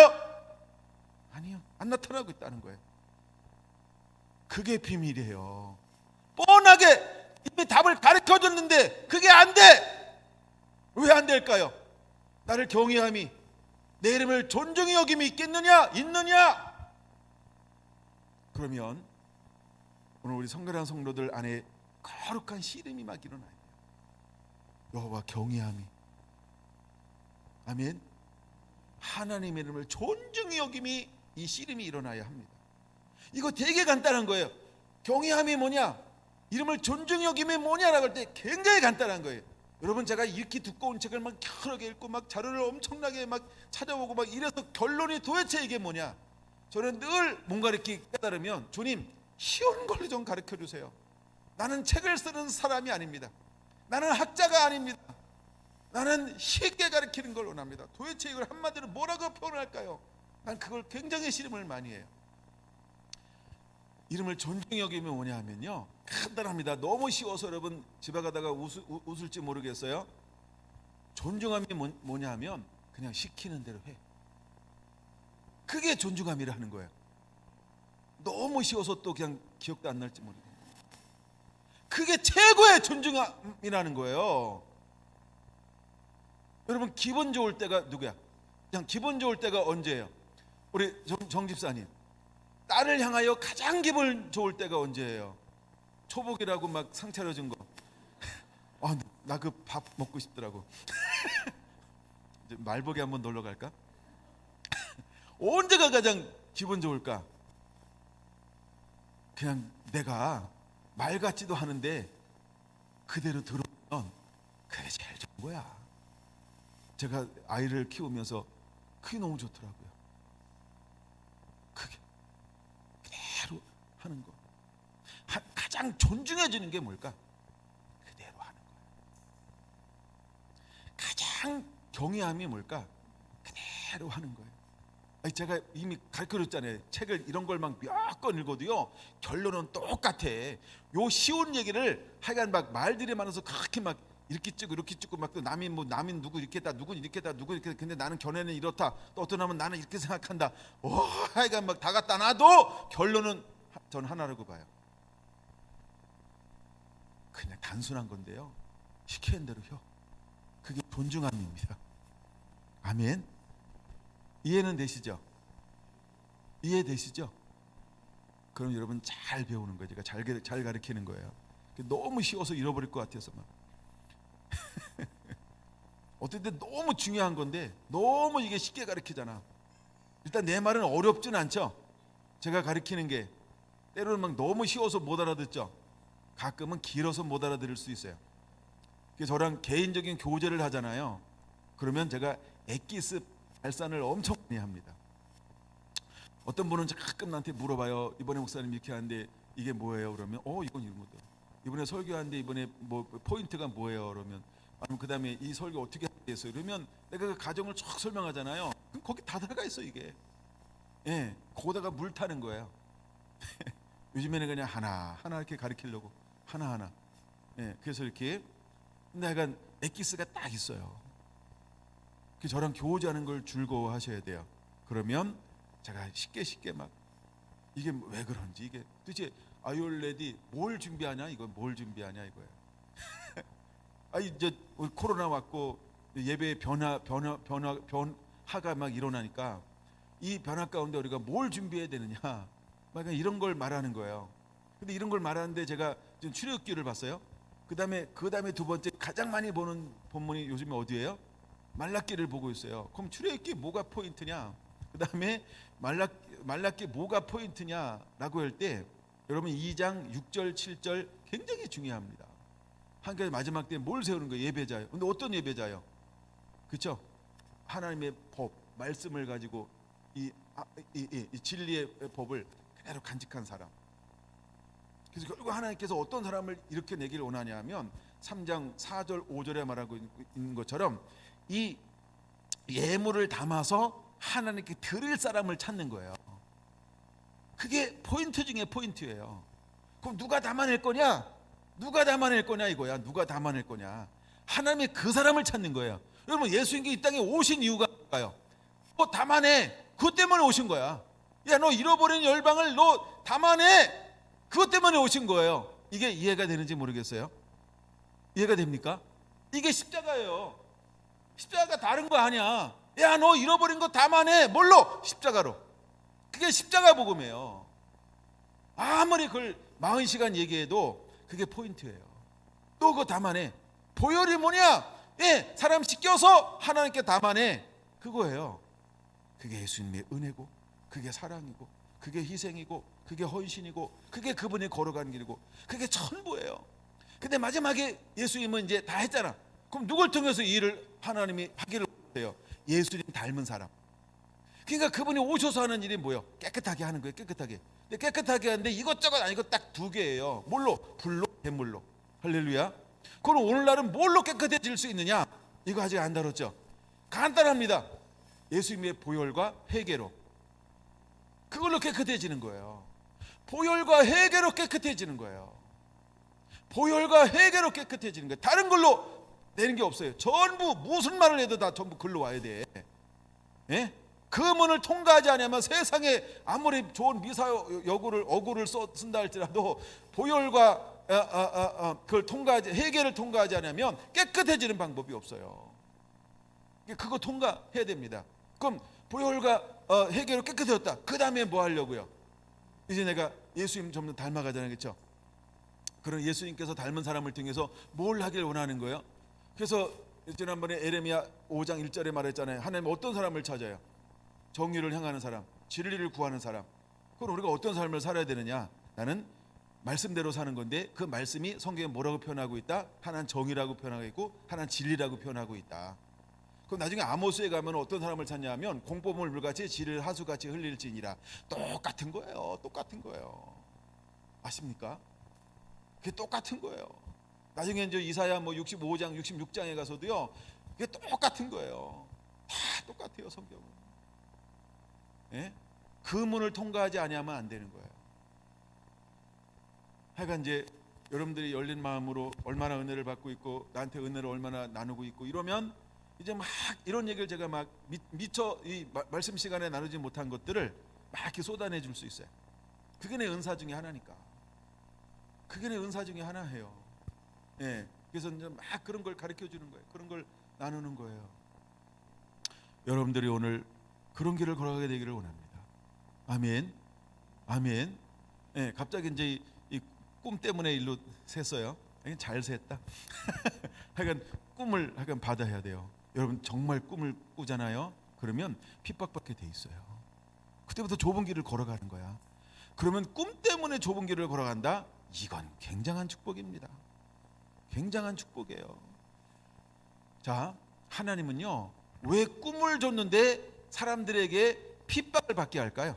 아니요, 안 나타나고 있다는 거예요. 그게 비밀이에요. 뻔하게 이미 답을 가르쳐줬는데 그게 안 돼. 왜 안 될까요? 나를 경외함이, 내 이름을 존중히 여김이 있겠느냐? 있느냐? 그러면 오늘 우리 성결한 성도들 안에 거룩한 씨름이 막 일어나요. 여호와 경외함이, 아멘, 하나님의 이름을 존중히 여김이, 이 씨름이 일어나야 합니다. 이거 되게 간단한 거예요. 경외함이 뭐냐? 이름을 존중히 여김이 뭐냐라고 할 때 굉장히 간단한 거예요. 여러분, 제가 이렇게 두꺼운 책을 막 여러 개 읽고 막 자료를 엄청나게 막 찾아보고 막 이래서 결론이 도대체 이게 뭐냐? 저는 늘 뭔가 이렇게 깨달으면, 주님, 쉬운 걸로 좀 가르쳐 주세요. 나는 책을 쓰는 사람이 아닙니다. 나는 학자가 아닙니다. 나는 쉽게 가르치는 걸 원합니다. 도대체 이걸 한마디로 뭐라고 표현할까요? 난 그걸 굉장히 씨름을 많이 해요. 이름을 존중히 여기면 뭐냐 하면요, 간단합니다. 너무 쉬워서 여러분 집에 가다가 웃을지 모르겠어요. 존중함이 뭐냐 하면 그냥 시키는 대로 해. 그게 존중함이라는 거예요. 너무 쉬워서 또 그냥 기억도 안 날지 모르겠어요. 그게 최고의 존중함이라는 거예요. 여러분, 기분 좋을 때가 누구야? 그냥 기분 좋을 때가 언제예요? 우리 정 집사님, 딸을 향하여 가장 기분 좋을 때가 언제예요? 초복이라고 막 상 차려준 거. 나 그 밥 먹고 싶더라고. 이제 말복에 한번 놀러 갈까? 언제가 가장 기분 좋을까? 그냥 내가 말 같지도 않은데 그대로 들어오면 그게 제일 좋은 거야. 제가 아이를 키우면서 그게 너무 좋더라고요. 그게 그대로 하는 거. 가장 존중해주는 게 뭘까? 그대로 하는 거예요. 가장 경외함이 뭘까? 그대로 하는 거예요. 제가 이미 가르쳐줬잖아요. 책을 이런 걸 막 몇 권 읽어도요, 결론은 똑같아. 요 쉬운 얘기를 하여간 막 말들이 많아서 그렇게 막 이렇게 찍고 막 또 남이 누구 이렇게 했다, 누구 이렇게 했다, 누구 이렇게 했다. 근데 나는 견해는 이렇다. 또 어떤 사람은 나는 이렇게 생각한다. 하여간 막 다 갖다 놔도 결론은 저는 하나라고 봐요. 그냥 단순한 건데요, 시키는 대로 혀. 그게 존중함입니다. 아멘. 이해는 되시죠? 이해되시죠? 그럼 여러분 잘 배우는 거예요. 제가 잘 가르치는 거예요. 너무 쉬워서 잃어버릴 것 같아서 막. 어떨 때 너무 중요한 건데 너무 이게 쉽게 가르치잖아. 일단 내 말은 어렵진 않죠. 제가 가르치는 게 때로는 막 너무 쉬워서 못 알아듣죠. 가끔은 길어서 못 알아들을 수 있어요. 그래서 저랑 개인적인 교제를 하잖아요. 그러면 제가 엑기스 발산을 엄청 많이 합니다. 어떤 분은 가끔 나한테 물어봐요. 이번에 목사님 이렇게 하는데 이게 뭐예요? 그러면 이건 이런 것도. 이번에 설교하는데 이번에 뭐 포인트가 뭐예요? 그러면 아니면 그 다음에 이 설교 어떻게 하게 됐어요? 그러면 내가 그 가정을 쭉 설명하잖아요. 그럼 거기 다 들어가 있어 이게. 예, 거기다가 물 타는 거예요. 요즘에는 그냥 하나 이렇게 가르치려고 하나. 예, 그래서 이렇게 근데 약간 엑기스가 딱 있어요. 그 저랑 교제하는 걸 즐거워하셔야 돼요. 그러면 제가 쉽게 막 이게 왜 그런지 이게 도대체 아이올레디 뭘 준비하냐 이거 뭘 준비하냐 이거예요. 아니 이제 코로나 왔고 예배의 변화가 막 일어나니까 이 변화 가운데 우리가 뭘 준비해야 되느냐 막 이런 걸 말하는 거예요. 근데 이런 걸 말하는데 제가 지금 출애굽기를 봤어요. 그다음에 두 번째 가장 많이 보는 본문이 요즘에 어디예요? 말라기를 보고 있어요. 그럼 출애굽기 뭐가 포인트냐? 그다음에 말라기 뭐가 포인트냐라고 할 때 여러분 2장 6절 7절 굉장히 중요합니다. 한가지 마지막 때 뭘 세우는 거예요? 예배자요. 근데 어떤 예배자요? 그렇죠? 하나님의 법 말씀을 가지고 이 진리의 법을 그대로 간직한 사람. 그래서 결국 하나님께서 어떤 사람을 이렇게 내기를 원하냐면 3장 4절 5절에 말하고 있는 것처럼 이 예물을 담아서 하나님께 드릴 사람을 찾는 거예요. 그게 포인트 중에 포인트예요. 그럼 누가 담아낼 거냐? 누가 담아낼 거냐 이거야. 누가 담아낼 거냐? 하나님의 그 사람을 찾는 거예요. 여러분 예수님이 이 땅에 오신 이유가 뭘까요? 너 담아내. 그것 때문에 오신 거야. 야, 너 잃어버린 열방을 너 담아내. 그것 때문에 오신 거예요. 이게 이해가 되는지 모르겠어요. 이해가 됩니까? 이게 십자가예요. 십자가가 다른 거 아니야. 야, 너 잃어버린 거 담아내. 뭘로? 십자가로. 그게 십자가 복음이에요. 아무리 그걸 40시간 얘기해도 그게 포인트예요. 또 그거 담아내. 보혈이 뭐냐? 예, 사람 씻겨서 하나님께 담아내. 그거예요. 그게 예수님의 은혜고, 그게 사랑이고, 그게 희생이고, 그게 헌신이고, 그게 그분이 걸어가는 길이고, 그게 전부예요. 근데 마지막에 예수님은 이제 다 했잖아. 그럼 누굴 통해서 이 일을 하나님이 하기를 원해요? 예수님 닮은 사람. 그러니까 그분이 오셔서 하는 일이 뭐예요? 깨끗하게 하는 거예요. 깨끗하게. 근데 깨끗하게 하는데 이것저것 아니고 딱 두 개예요. 뭘로? 불로, 뱃물로. 할렐루야. 그럼 오늘날은 뭘로 깨끗해질 수 있느냐? 이거 아직 안 다뤘죠? 간단합니다. 예수님의 보혈과 회개로. 그걸로 깨끗해지는 거예요. 보혈과 회개로 깨끗해지는 거예요. 보혈과 회개로 깨끗해지는 거예요. 다른 걸로 내는 게 없어요. 전부 무슨 말을 해도 다 전부 글로 와야 돼. 예? 그 문을 통과하지 않으면 세상에 아무리 좋은 미사 어구를 쓴다 할지라도 보혈과 그걸 통과하지, 회개를 통과하지 않으면 깨끗해지는 방법이 없어요. 그거 통과해야 됩니다. 그럼 보혈과 회개로 깨끗해졌다. 그 다음에 뭐 하려고요? 이제 내가 예수님 좀 더 닮아가잖아요, 그렇죠? 그런 예수님께서 닮은 사람을 통해서 뭘 하길 원하는 거예요? 그래서 지난번에 에레미야 5장 1절에 말했잖아요. 하나님 어떤 사람을 찾아요? 정의를 향하는 사람, 진리를 구하는 사람. 그럼 우리가 어떤 삶을 살아야 되느냐? 나는 말씀대로 사는 건데 그 말씀이 성경에 뭐라고 표현하고 있다? 하나는 정의라고 표현하고 있고 하나는 진리라고 표현하고 있다. 그럼 나중에 아모스에 가면 어떤 사람을 찾냐 하면 공포물 물같이 지를 하수같이 흘릴지니라. 똑같은 거예요. 똑같은 거예요. 아십니까? 그게 똑같은 거예요. 나중에 이제 이사야 뭐 65장 66장에 가서도요. 그게 똑같은 거예요. 다 똑같아요, 성경은. 예? 그 문을 통과하지 아니하면 안 되는 거예요. 하여간 이제 여러분들이 열린 마음으로 얼마나 은혜를 받고 있고 나한테 은혜를 얼마나 나누고 있고 이러면 이제 막 이런 얘기를 제가 막 미처 이 말씀 시간에 나누지 못한 것들을 막 이렇게 쏟아내 줄 수 있어요. 그게 내 은사 중에 하나니까. 그게 내 은사 중에 하나예요. 예. 그래서 이제 막 그런 걸 가르쳐 주는 거예요. 그런 걸 나누는 거예요. 여러분들이 오늘 그런 길을 걸어가게 되기를 원합니다. 아멘. 아멘. 예, 갑자기 이제 이 꿈 때문에 일로 샜어요. 잘 샜다. 하여간 꿈을 하여간 받아야 돼요. 여러분 정말 꿈을 꾸잖아요. 그러면 핍박받게 돼 있어요. 그때부터 좁은 길을 걸어가는 거야. 그러면 꿈 때문에 좁은 길을 걸어간다? 이건 굉장한 축복입니다. 굉장한 축복이에요. 자, 하나님은요 왜 꿈을 줬는데 사람들에게 핍박을 받게 할까요?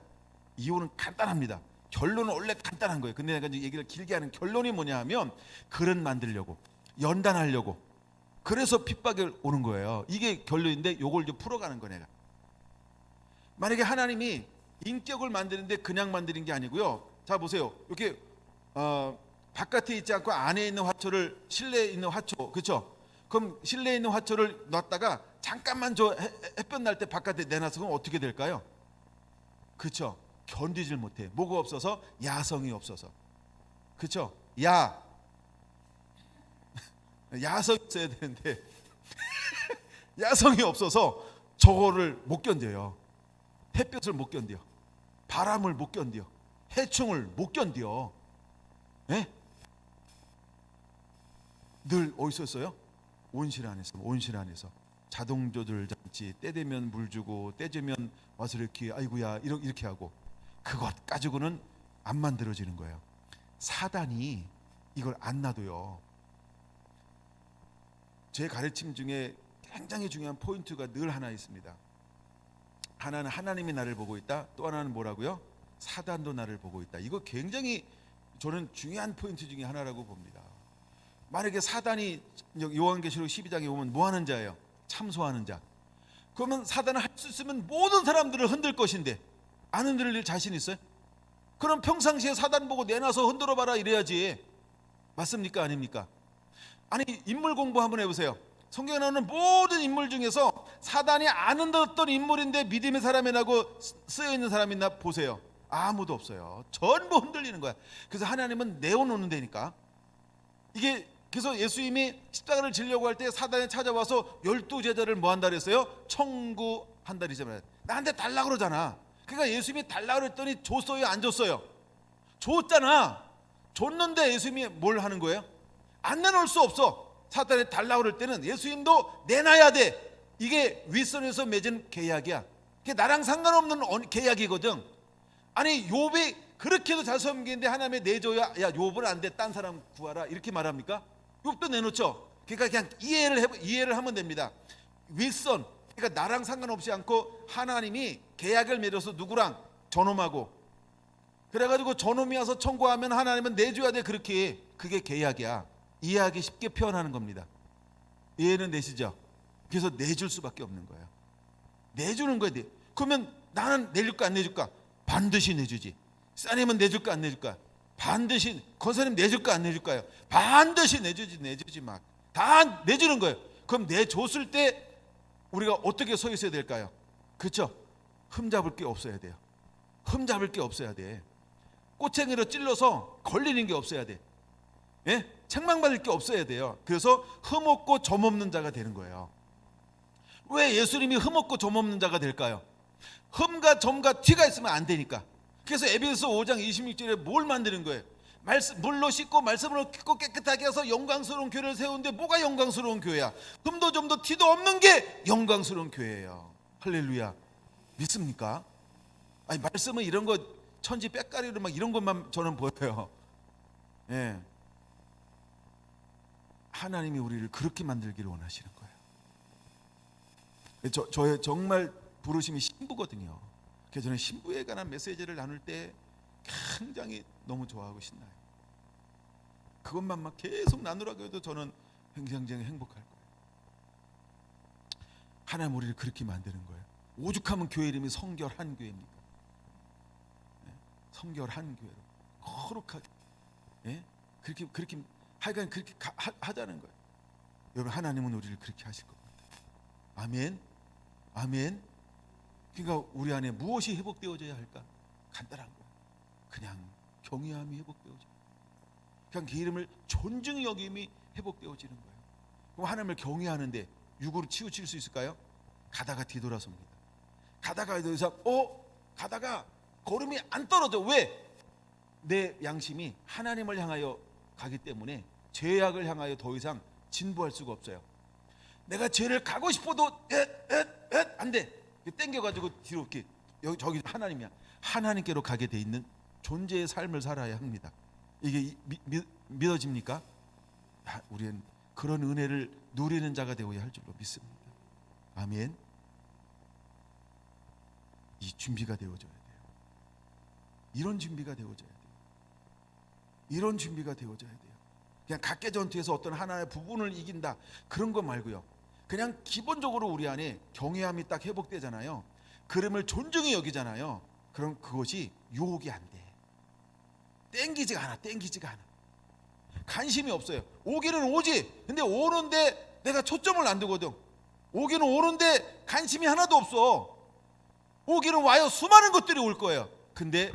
이유는 간단합니다. 결론은 원래 간단한 거예요. 근데 내가 이제 얘기를 길게 하는 결론이 뭐냐 하면 그릇 만들려고, 연단하려고, 그래서 핍박이 오는 거예요. 이게 결론인데 요걸 좀 풀어가는 거 내가. 만약에 하나님이 인격을 만드는데 그냥 만드는 게 아니고요. 자 보세요. 이렇게 바깥에 있지 않고 안에 있는 화초를, 실내에 있는 화초, 그렇죠? 그럼 실내에 있는 화초를 놨다가 잠깐만 저 햇볕 날 때 바깥에 내놔서 그럼 어떻게 될까요? 그렇죠? 견디질 못해. 뭐가 없어서? 야성이 없어서. 그렇죠? 야성이 있어야 되는데 야성이 없어서 저거를 못 견뎌요. 햇볕을 못 견뎌. 바람을 못 견뎌. 해충을 못 견뎌. 예? 늘 어디서 써요? 온실 안에서. 온실 안에서. 자동 조절 장치, 때 되면 물 주고 때 되면 와서 이렇게 아이고야 이렇게 하고, 그것 가지고는 안 만들어지는 거예요. 사단이 이걸 안 놔둬요. 제 가르침 중에 굉장히 중요한 포인트가 늘 하나 있습니다. 하나는 하나님이 나를 보고 있다. 또 하나는 뭐라고요? 사단도 나를 보고 있다. 이거 굉장히 저는 중요한 포인트 중에 하나라고 봅니다. 만약에 사단이 요한계시록 12장에 보면 뭐 하는 자예요? 참소하는 자. 그러면 사단은 할 수 있으면 모든 사람들을 흔들 것인데 안 흔들릴 자신 있어요? 그럼 평상시에 사단 보고 내놔서 흔들어 봐라 이래야지. 맞습니까? 아닙니까? 아니, 인물 공부 한번 해보세요. 성경에 나오는 모든 인물 중에서 사단이 안 흔들었던 인물인데 믿음의 사람이라고 쓰여있는 사람이 있나 보세요. 아무도 없어요. 전부 흔들리는 거야. 그래서 하나님은 내어놓는 데니까. 이게 그래서 예수님이 십자가를 지려고 할 때 사단이 찾아와서 12제자를 뭐 한다 그랬어요? 청구한다 그랬잖아요. 나한테 달라 그러잖아. 그러니까 예수님이 달라 그랬더니 줬어요, 안 줬어요? 줬잖아. 줬는데 예수님이 뭘 하는 거예요? 안 내놓을 수 없어. 사단이 달라 그럴 때는 예수님도 내놔야 돼. 이게 윗선에서 맺은 계약이야. 그게 나랑 상관없는 계약이거든. 아니, 욥이 그렇게도 잘 섬기는데 하나님의 내줘야, 야 욥은 안 돼, 딴 사람 구하라 이렇게 말합니까? 욥도 내놓죠. 그러니까 그냥 이해를 하면 됩니다. 윗선, 그러니까 나랑 상관없이 않고 하나님이 계약을 맺어서 누구랑? 저놈하고. 그래가지고 저놈이 와서 청구하면 하나님은 내줘야 돼. 그렇게. 그게 계약이야. 이해하기 쉽게 표현하는 겁니다. 이해는 되시죠? 그래서 내줄 수밖에 없는 거예요. 내주는 거야. 그러면 나는 내줄까 안 내줄까? 반드시 내주지. 사님은 내줄까 안 내줄까? 반드시. 권사님 내줄까 안 내줄까요? 반드시 내주지 막. 다 내주는 거예요. 그럼 내줬을 때 우리가 어떻게 서 있어야 될까요? 그렇죠? 흠잡을 게 없어야 돼요. 흠잡을 게 없어야 돼. 꼬챙이로 찔러서 걸리는 게 없어야 돼. 예? 책망받을 게 없어야 돼요. 그래서 흠없고 점없는 자가 되는 거예요. 왜 예수님이 흠없고 점없는 자가 될까요? 흠과 점과 티가 있으면 안 되니까. 그래서 에베소 5장 26절에 뭘 만드는 거예요? 물로 씻고 말씀으로 씻고 깨끗하게 해서 영광스러운 교회를 세우는데 뭐가 영광스러운 교회야? 흠도 점도 티도 없는 게 영광스러운 교회예요. 할렐루야. 믿습니까? 아니, 말씀은 이런 거 천지 빽가리로 막 이런 것만 저는 보여요. 예. 하나님이 우리를 그렇게 만들기를 원하시는 거예요. 저의 정말 부르심이 신부거든요. 그래서 저는 신부에 관한 메시지를 나눌 때 굉장히 너무 좋아하고 신나요. 그것만 막 계속 나누라고 해도 저는 굉장히 행복할 거예요. 하나님 우리를 그렇게 만드는 거예요. 오죽하면 교회 이름이 성결한 교회입니까? 네? 성결한 교회로 거룩하게, 예? 그렇게 하여간 그렇게 하자는 거예요. 여러분, 하나님은 우리를 그렇게 하실 겁니다. 아멘. 아멘. 그러니까 우리 안에 무엇이 회복되어져야 할까? 간단한 거. 그냥 경외함이 회복되어져요. 그냥 그 이름을 존중히 여김이 회복되어지는 거예요. 그럼 하나님을 경외하는데 육으로 치우칠 수 있을까요? 가다가 뒤돌아섭니다. 가다가 더 이상 가다가 걸음이 안 떨어져. 왜? 내 양심이 하나님을 향하여 가기 때문에 죄악을 향하여 더 이상 진보할 수가 없어요. 내가 죄를 가고 싶어도 안 돼. 땡겨가지고 뒤로 이렇게 저기 하나님이야. 하나님께로 가게 돼 있는 존재의 삶을 살아야 합니다. 이게 믿어집니까? 우리는 그런 은혜를 누리는 자가 되어야 할 줄로 믿습니다. 아멘. 이 준비가 되어져야 돼요. 이런 준비가 되어져야 돼요. 이런 준비가 되어져야 돼요. 그냥 각계 전투에서 어떤 하나의 부분을 이긴다 그런 거 말고요. 그냥 기본적으로 우리 안에 경외함이 딱 회복되잖아요. 그름을 존중히 여기잖아요. 그럼 그것이 유혹이 안 돼. 땡기지가 않아. 관심이 없어요. 오기는 오지. 근데 오는데 내가 초점을 안 두거든. 오기는 오는데 관심이 하나도 없어. 오기는 와요. 수많은 것들이 올 거예요. 근데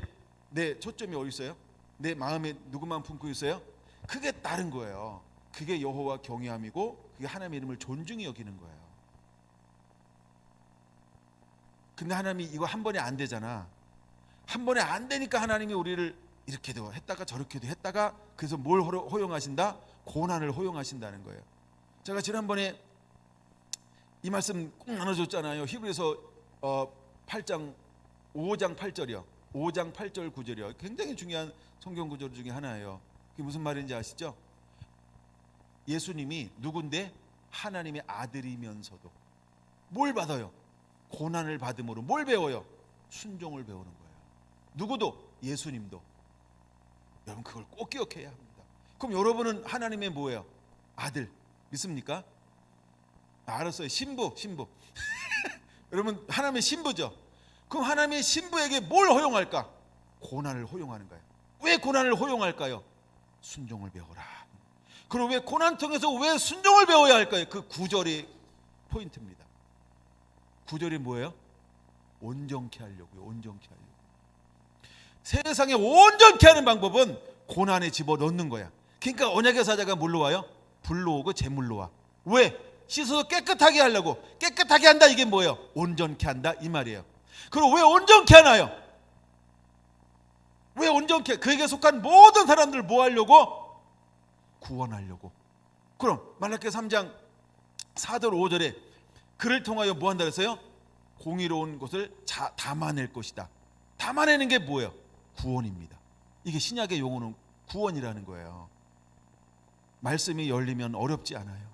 내 초점이 어디 있어요? 내 마음에 누구만 품고 있어요? 그게 다른 거예요. 그게 여호와 경외함이고 그게 하나님의 이름을 존중히 여기는 거예요. 근데 하나님이 이거 한 번에 안 되잖아. 한 번에 안 되니까 하나님이 우리를 이렇게도 했다가 저렇게도 했다가 그래서 뭘 허용하신다? 고난을 허용하신다는 거예요. 제가 지난번에 이 말씀 꼭 나눠줬잖아요. 히브리서 8장 5장 8절이요. 5장 8절 9절이요. 굉장히 중요한 성경 구절 중에 하나예요. 그게 무슨 말인지 아시죠? 예수님이 누군데? 하나님의 아들이면서도 뭘 받아요? 고난을 받음으로 뭘 배워요? 순종을 배우는 거예요. 누구도? 예수님도. 여러분 그걸 꼭 기억해야 합니다. 그럼 여러분은 하나님의 뭐예요? 아들 믿습니까? 알았어요. 신부 여러분 하나님의 신부죠. 그럼 하나님의 신부에게 뭘 허용할까? 고난을 허용하는 거예요. 왜 고난을 허용할까요? 순종을 배워라. 그럼 왜 고난 통해서 왜 순종을 배워야 할까요? 그 9절이 포인트입니다. 9절이 뭐예요? 온전케 하려고요. 온전케 하려고. 세상에 온전케 하는 방법은 고난에 집어넣는 거야. 그러니까 언약의 사자가 뭘로 와요? 불로 오고 제물로 와. 왜? 씻어서 깨끗하게 하려고. 깨끗하게 한다 이게 뭐예요? 온전케 한다 이 말이에요. 그럼 왜 온전케 하나요? 왜 온전케? 그에게 속한 모든 사람들 뭐 하려고? 구원하려고. 그럼 말라기 3장 4절 5절에 그를 통하여 뭐 한다 그랬어요? 공의로운 것을 담아낼 것이다. 담아내는 게 뭐예요? 구원입니다. 이게 신약의 용어는 구원이라는 거예요. 말씀이 열리면 어렵지 않아요.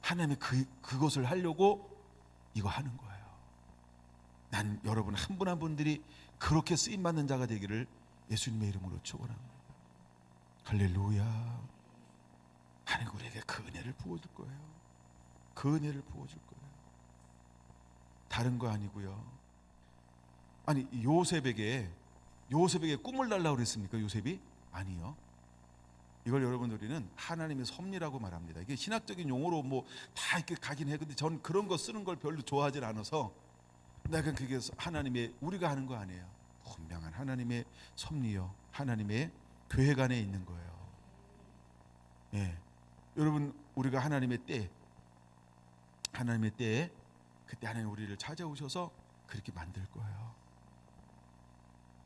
하나님이 그것을 하려고 이거 하는 거예요. 난 여러분 한 분 한 분들이 그렇게 쓰임받는 자가 되기를 예수님의 이름으로 축원합니다. 할렐루야. 하나님 우리에게 그 은혜를 부어줄 거예요. 그 은혜를 부어줄 거예요. 다른 거 아니고요. 아니 요셉에게 꿈을 달라고 그랬습니까? 요셉이? 아니요. 이걸 여러분 우리는 하나님의 섭리라고 말합니다. 이게 신학적인 용어로 뭐 다 이렇게 가긴 해. 근데 전 그런 거 쓰는 걸 별로 좋아하지 않아서 내가 그게 하나님의 우리가 하는 거 아니에요. 분명한 하나님의 섭리요. 하나님의 계획 안에 있는 거예요. 예. 여러분 우리가 하나님의 때에 그때 하나님 우리를 찾아오셔서 그렇게 만들 거예요.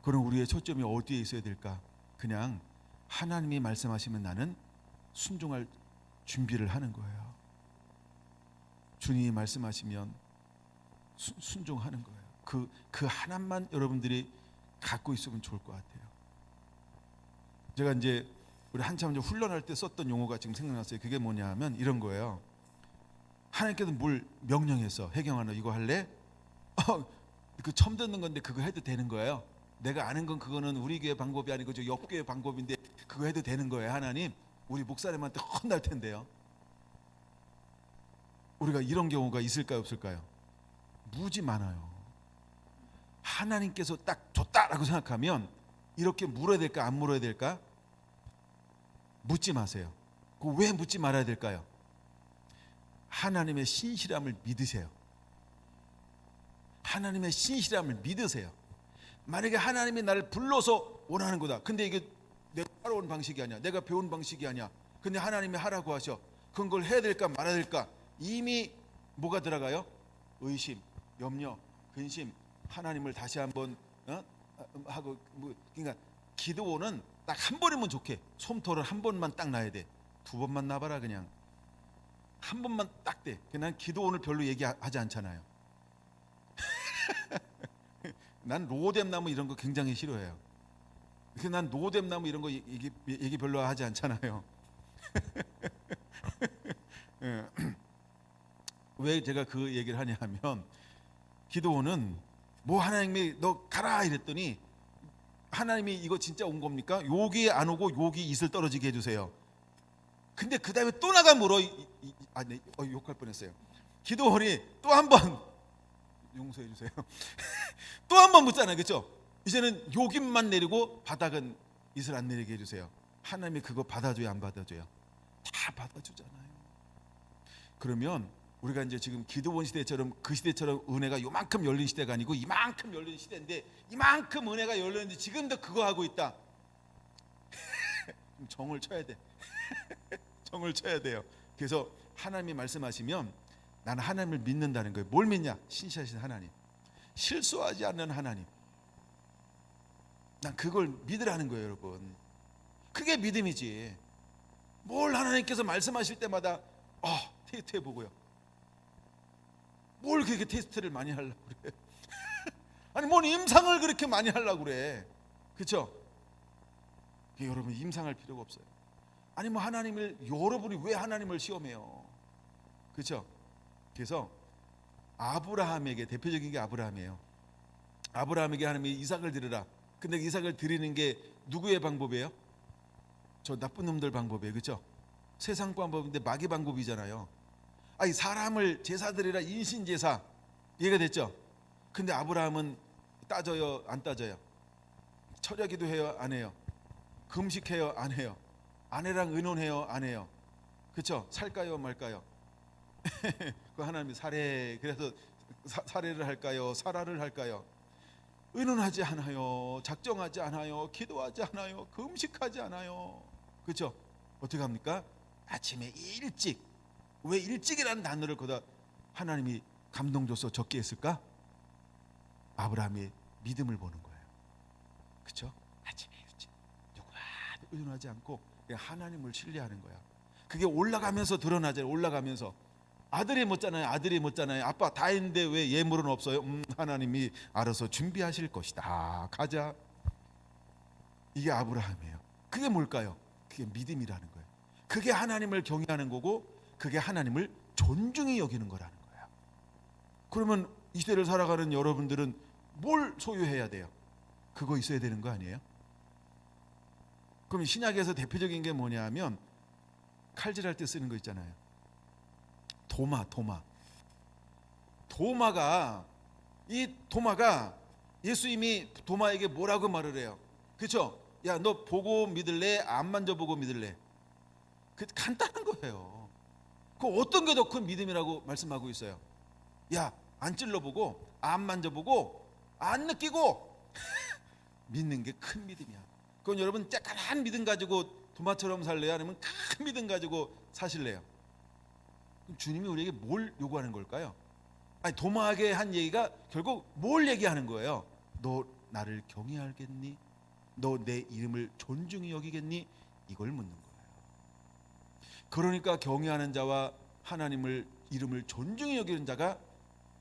그럼 우리의 초점이 어디에 있어야 될까? 그냥 하나님이 말씀하시면 나는 순종할 준비를 하는 거예요. 주님이 말씀하시면 순종하는 거예요. 그 하나만 여러분들이 갖고 있으면 좋을 것 같아요. 제가 이제 우리 한참 훈련할 때 썼던 용어가 지금 생각났어요. 그게 뭐냐 하면 이런 거예요. 하나님께서 뭘 명령했어. 혜경아 이거 할래? 그 처음 듣는 건데 그거 해도 되는 거예요. 내가 아는 건 그거는 우리 교회 방법이 아니고 저 옆 교회 방법인데 그거 해도 되는 거예요. 하나님 우리 목사님한테 혼날 텐데요. 우리가 이런 경우가 있을까요 없을까요? 무지 많아요. 하나님께서 딱 줬다라고 생각하면 이렇게 물어야 될까 안 물어야 될까? 묻지 마세요. 그 왜 묻지 말아야 될까요? 하나님의 신실함을 믿으세요. 하나님의 신실함을 믿으세요. 만약에 하나님이 나를 불러서 원하는 거다. 근데 이게 내가 따라온 방식이 아니야. 내가 배운 방식이 아니야. 근데 하나님이 하라고 하셔. 그런 걸 해야 될까 말아야 될까? 이미 뭐가 들어가요? 의심, 염려, 근심. 하나님을 다시 한번 하고 그러니까 기도는 딱 한 번이면 좋게. 솜털을 한 번만 딱 놔야 돼. 두 번만 놔봐라 그냥. 한 번만 딱 돼. 난 기도 오늘 별로 얘기하지 않잖아요. 난 로뎀나무 이런 거 굉장히 싫어해요. 난 로뎀나무 이런 거 얘기 별로 하지 않잖아요. 왜 제가 그 얘기를 하냐 하면 기도는 뭐 하나님이 너 가라 이랬더니 하나님이 이거 진짜 온 겁니까? 여기 안 오고 여기 이슬 떨어지게 해주세요. 근데 그 다음에 또 나가 물어. 네, 욕할 뻔했어요. 기도원이 또 한 번 용서해 주세요. 또 한 번 묻잖아요, 그렇죠? 이제는 요김만 내리고 바닥은 이슬 안 내리게 해주세요. 하나님이 그거 받아줘요, 안 받아줘요? 다 받아주잖아요. 그러면 우리가 이제 지금 기도원 시대처럼 그 시대처럼 은혜가 요만큼 열린 시대가 아니고 이만큼 열린 시대인데, 이만큼 은혜가 열렸는데 지금도 그거 하고 있다. 정을 쳐야 돼. 정을 쳐야 돼요. 그래서 하나님이 말씀하시면 나는 하나님을 믿는다는 거예요. 뭘 믿냐? 신실하신 하나님, 실수하지 않는 하나님. 난 그걸 믿으라는 거예요, 여러분. 그게 믿음이지. 뭘 하나님께서 말씀하실 때마다 테스트 해보고요. 뭘 그렇게 테스트를 많이 하려고 그래? 아니 뭔 임상을 그렇게 많이 하려고 그래? 그렇죠? 여러분 임상할 필요가 없어요. 아니 뭐 하나님을, 여러분이 왜 하나님을 시험해요? 그렇죠? 그래서 아브라함에게, 대표적인 게 아브라함이에요. 아브라함에게 하나님이 이삭을 드리라. 근데 이삭을 드리는 게 누구의 방법이에요? 저 나쁜 놈들 방법이에요. 그렇죠? 세상 방법인데 마귀 방법이잖아요. 아니 사람을 제사 드리라, 인신 제사. 이해가 됐죠? 근데 아브라함은 따져요, 안 따져요? 철야기도 해요, 안 해요? 금식해요, 안 해요? 아내랑 의논해요, 안 해요? 그렇죠? 살까요, 말까요? 그 하나님이 살해, 그래서 살해를 할까요, 살아를 할까요? 의논하지 않아요, 작정하지 않아요, 기도하지 않아요, 금식하지 않아요. 그렇죠? 어떻게 합니까? 아침에 일찍. 왜 일찍이라는 단어를 거다 하나님이 감동 줘서 적게 했을까? 아브라함의 믿음을 보는 거예요. 그렇죠? 아침에 일찍 누구와도 의논하지 않고 그냥 하나님을 신뢰하는 거야. 그게 올라가면서 드러나잖아요. 올라가면서 아들이 묻잖아요. 아들이 묻잖아요. 아빠 다 했는데 왜 예물은 없어요? 하나님이 알아서 준비하실 것이다. 가자. 이게 아브라함이에요. 그게 뭘까요? 그게 믿음이라는 거예요. 그게 하나님을 경외하는 거고, 그게 하나님을 존중히 여기는 거라는 거예요. 그러면 이 시대를 살아가는 여러분들은 뭘 소유해야 돼요? 그거 있어야 되는 거 아니에요? 그럼 신약에서 대표적인 게 뭐냐면 칼질할 때 쓰는 거 있잖아요. 도마가 예수님이 도마에게 뭐라고 말을 해요? 그렇죠? 야, 너 보고 믿을래? 안 만져보고 믿을래? 그 간단한 거예요. 그 어떤 게 더 큰 믿음이라고 말씀하고 있어요? 야, 안 찔러보고 안 만져보고 안 느끼고 믿는 게 큰 믿음이야. 그건 여러분 쬐깐한 믿음 가지고 도마처럼 살래요? 아니면 큰 믿음 가지고 사실래요? 그럼 주님이 우리에게 뭘 요구하는 걸까요? 아니, 도마에게 한 얘기가 결국 뭘 얘기하는 거예요? 너 나를 경외하겠니? 너 내 이름을 존중히 여기겠니? 이걸 묻는 거예요. 그러니까 경외하는 자와 하나님을 이름을 존중히 여기는 자가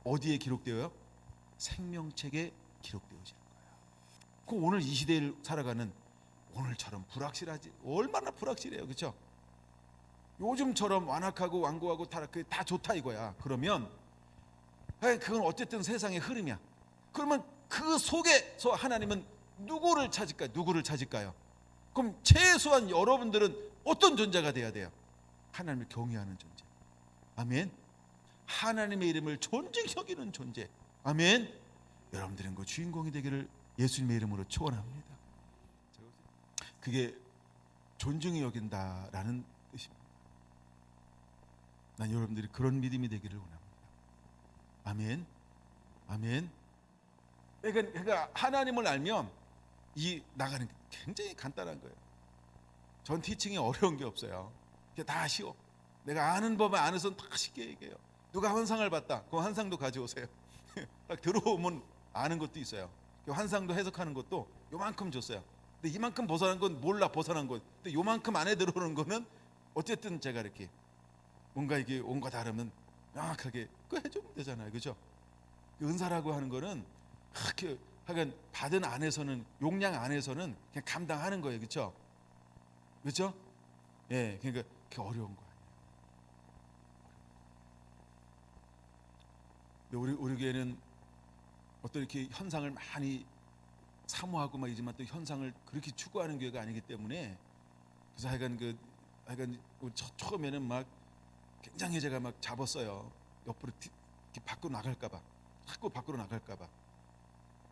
어디에 기록되어요? 생명책에 기록되어지는 거예요. 그 오늘 이 시대를 살아가는 오늘처럼 불확실하지, 얼마나 불확실해요, 그렇죠? 요즘처럼 완악하고 완고하고 타락, 그게 다 좋다 이거야. 그러면 그건 어쨌든 세상의 흐름이야. 그러면 그 속에서 하나님은 누구를 찾을까요? 그럼 최소한 여러분들은 어떤 존재가 돼야 돼요? 하나님을 경외하는 존재. 아멘. 하나님의 이름을 존중히 여기는 존재. 아멘. 여러분들은 그 주인공이 되기를 예수님의 이름으로 축원합니다. 그게 존중히 여긴다라는 뜻입니다. 난 여러분들이 그런 믿음이 되기를 원합니다. 아멘. 아멘. 그러니까 하나님을 알면 이 나가는 게 굉장히 간단한 거예요. 전 티칭이 어려운 게 없어요. 다 쉬워. 내가 아는 법에 아는 선 다 쉽게 얘기해요. 누가 환상을 봤다. 그 환상도 가져오세요. 딱 들어오면 아는 것도 있어요. 그 환상도 해석하는 것도 요만큼 줬어요. 근데 이만큼 벗어난 건 몰라, 벗어난 것. 근데 요만큼 안에 들어오는 거는 어쨌든 제가 이렇게 뭔가 이게 온과 다르면 명확하게 그 해주면 되잖아요, 그렇죠? 은사라고 하는 거는 그렇게 하여간 받은 안에서는, 용량 안에서는 그냥 감당하는 거예요, 그렇죠? 그렇죠? 예, 그러니까 그게 어려운 거 아니에요. 우리 교회는 어떤 이렇게 현상을 많이 사모하고 막 이지만 또 현상을 그렇게 추구하는 교회가 아니기 때문에, 그래서 하여간 처음에는 막 굉장히 제가 막 잡았어요. 옆으로 이렇게 밖으로 나갈까봐, 자꾸 밖으로 나갈까봐.